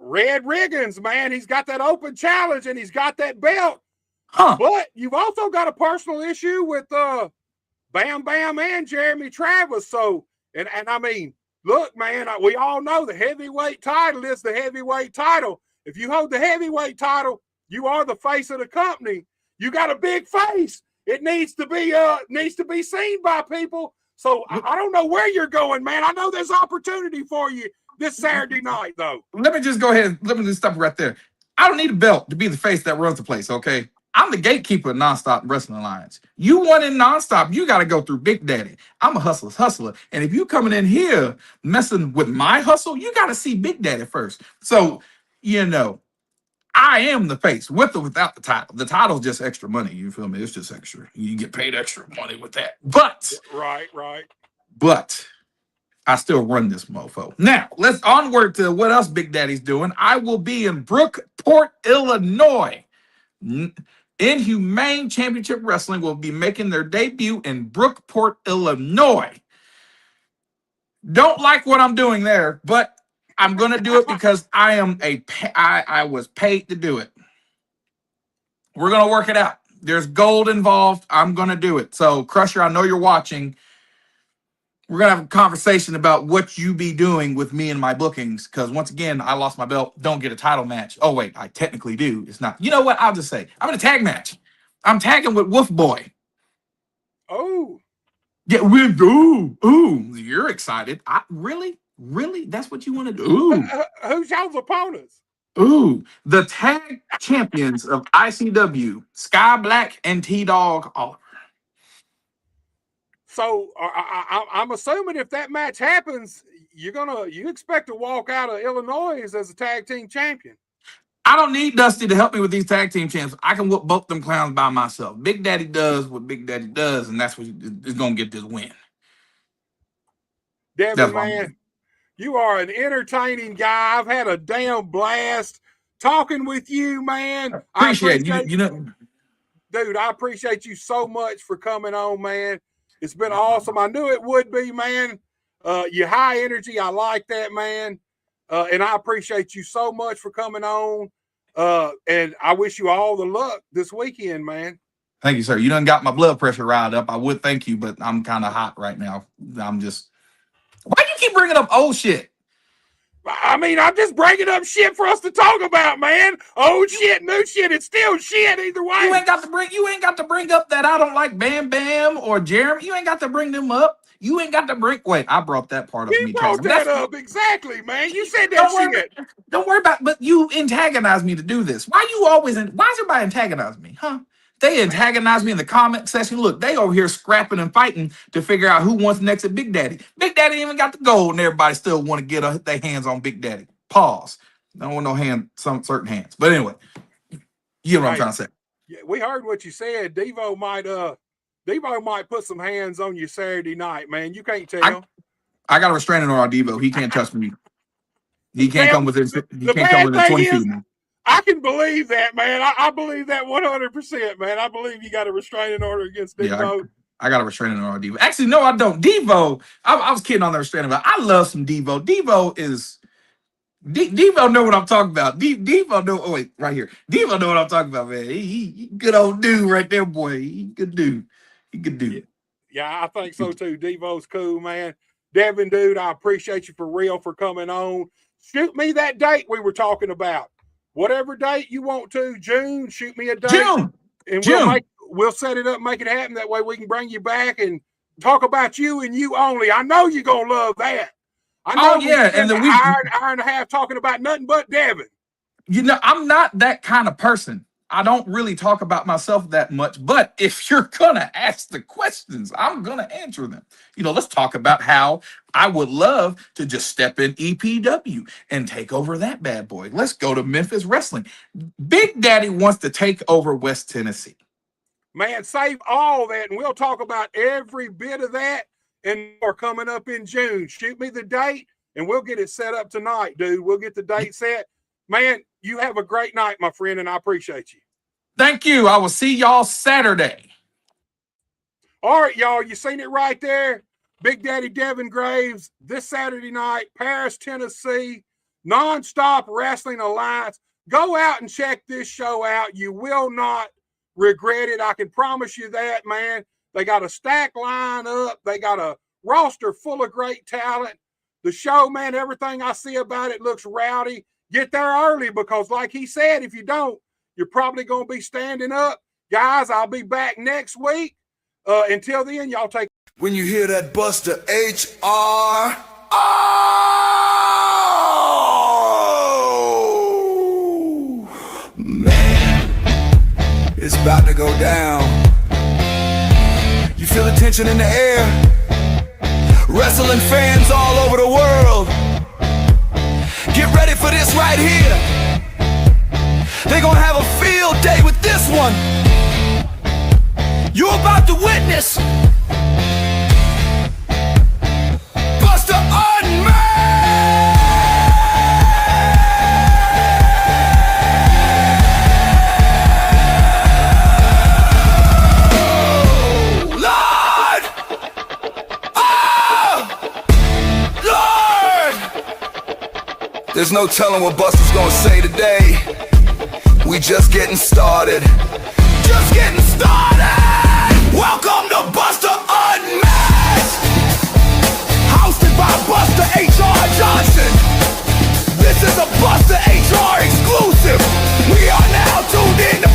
Speaker 2: Red Riggins, man, he's got that open challenge and he's got that belt.
Speaker 8: Huh.
Speaker 2: But you've also got a personal issue with Bam Bam and Jeremy Travis. So, and I mean, look, man, we all know the heavyweight title is the heavyweight title. If you hold the heavyweight title, you are the face of the company. You got a big face. It needs to be seen by people. So I don't know where you're going, man. I know there's opportunity for you this Saturday night, though.
Speaker 8: Let me just go ahead. Let me just stop right there. I don't need a belt to be the face that runs the place, okay? I'm the gatekeeper of Nonstop Wrestling Alliance. You want in Nonstop, you got to go through Big Daddy. I'm a hustler's hustler. And if you coming in here messing with my hustle, you got to see Big Daddy first. So, you know, I am the face with or without the title. The title's just extra money. You feel me? It's just extra. You get paid extra money with that. But I still run this mofo. Now, let's onward to what else Big Daddy's doing. I will be in Brookport, Illinois. Inhumane Championship Wrestling will be making their debut in Brookport, Illinois. Don't like what I'm doing there, but I'm going to do it because I was paid to do it. We're going to work it out. There's gold involved. I'm going to do it. So, Crusher, I know you're watching. We're going to have a conversation about what you be doing with me and my bookings. Because once again, I lost my belt. Don't get a title match. Oh, wait, I technically do. It's not. You know what? I'll just say, I'm in a tag match. I'm tagging with Wolf Boy.
Speaker 2: Oh.
Speaker 8: Yeah, ooh, you're excited. Really? That's what you want to do? Ooh.
Speaker 2: Who's y'all's opponents?
Speaker 8: Ooh, the tag champions of ICW, Sky Black and T-Dog Oliver.
Speaker 2: So I'm assuming if that match happens, you expect to walk out of Illinois as a tag team champion.
Speaker 8: I don't need Dusty to help me with these tag team champs. I can whoop both them clowns by myself. Big Daddy does what Big Daddy does, and that's what is going to get this win.
Speaker 2: Devin, man, you are an entertaining guy. I've had a damn blast talking with you, man.
Speaker 8: Appreciate you know,
Speaker 2: dude, I appreciate you so much for coming on, man. It's been awesome. I knew it would be, man. You're high energy. I like that, man. And I appreciate you so much for coming on. And I wish you all the luck this weekend, man.
Speaker 8: Thank you, sir. You done got my blood pressure riled up. I would thank you, but I'm kind of hot right now. Why do you keep bringing up old shit?
Speaker 2: I mean, I'm just bringing up shit for us to talk about, man. Old shit, new shit, it's still shit either way.
Speaker 8: You ain't got to bring up that I don't like Bam Bam or Jeremy. You ain't got to bring them up. You ain't got to bring. Wait, I brought that part of me.
Speaker 2: You brought that up exactly, man. You said that shit.
Speaker 8: Don't worry about. But you antagonize me to do this. Why does everybody antagonize me, huh? They antagonize me in the comment section. Look, they over here scrapping and fighting to figure out who wants next at Big Daddy. Big Daddy even got the gold, and everybody still want to get their hands on Big Daddy. Pause. I don't want some certain hands. But anyway, you know what I'm trying to say.
Speaker 2: Yeah, we heard what you said. Devo might put some hands on you Saturday night, man. You can't tell.
Speaker 8: I got a restraining order on Devo. He can't touch me. He can't come within 20 feet.
Speaker 2: I can believe that, man. I believe that 100%, man. I believe you got a restraining order against Devo.
Speaker 8: Yeah, I got a restraining order on Devo. Actually, no, I don't. Devo, I was kidding on the restraining order. I love some Devo. Devo know what I'm talking about. Devo know. Oh wait, right here. Devo know what I'm talking about, man. He good old dude right there, boy. He good dude. He good dude.
Speaker 2: Yeah, I think so too. Devo's cool, man. Devin, dude, I appreciate you for real for coming on. Shoot me that date we were talking about. Whatever date you want to, June, shoot me a date.
Speaker 8: June.
Speaker 2: And we'll set it up, make it happen. That way we can bring you back and talk about you and you only. I know you're going to love that. I know
Speaker 8: and
Speaker 2: an hour and a half talking about nothing but Devin.
Speaker 8: You know, I'm not that kind of person. I don't really talk about myself that much, but if you're going to ask the questions, I'm going to answer them. You know, let's talk about how I would love to just step in EPW and take over that bad boy. Let's go to Memphis Wrestling. Big Daddy wants to take over West Tennessee.
Speaker 2: Man, save all that, and we'll talk about every bit of that and more coming up in June. Shoot me the date, and we'll get it set up tonight, dude. We'll get the date set. Man, you have a great night, my friend, and I appreciate you.
Speaker 8: Thank you. I will see y'all Saturday.
Speaker 2: All right, y'all. You seen it right there. Big Daddy Devin Graves this Saturday night, Paris, Tennessee, Nonstop Wrestling Alliance. Go out and check this show out. You will not regret it. I can promise you that, man. They got a stacked lineup. They got a roster full of great talent. The show, man, everything I see about it looks rowdy. Get there early because, like he said, if you don't, you're probably going to be standing up. Guys, I'll be back next week. Until then, y'all take.
Speaker 1: When you hear that Buster H.R. Oh, man, it's about to go down. You feel the tension in the air. Wrestling fans all over the world, get ready for this right here. They're gonna have a field day with this one. You're about to witness Buster Unmasked! Oh, Lord! Oh, Lord! There's no telling what Buster's gonna say today. We just getting started. Just getting started! Welcome to Buster Unmasked! Hosted by Buster H.R. Johnson. This is a Buster H.R. exclusive. We are now tuned in to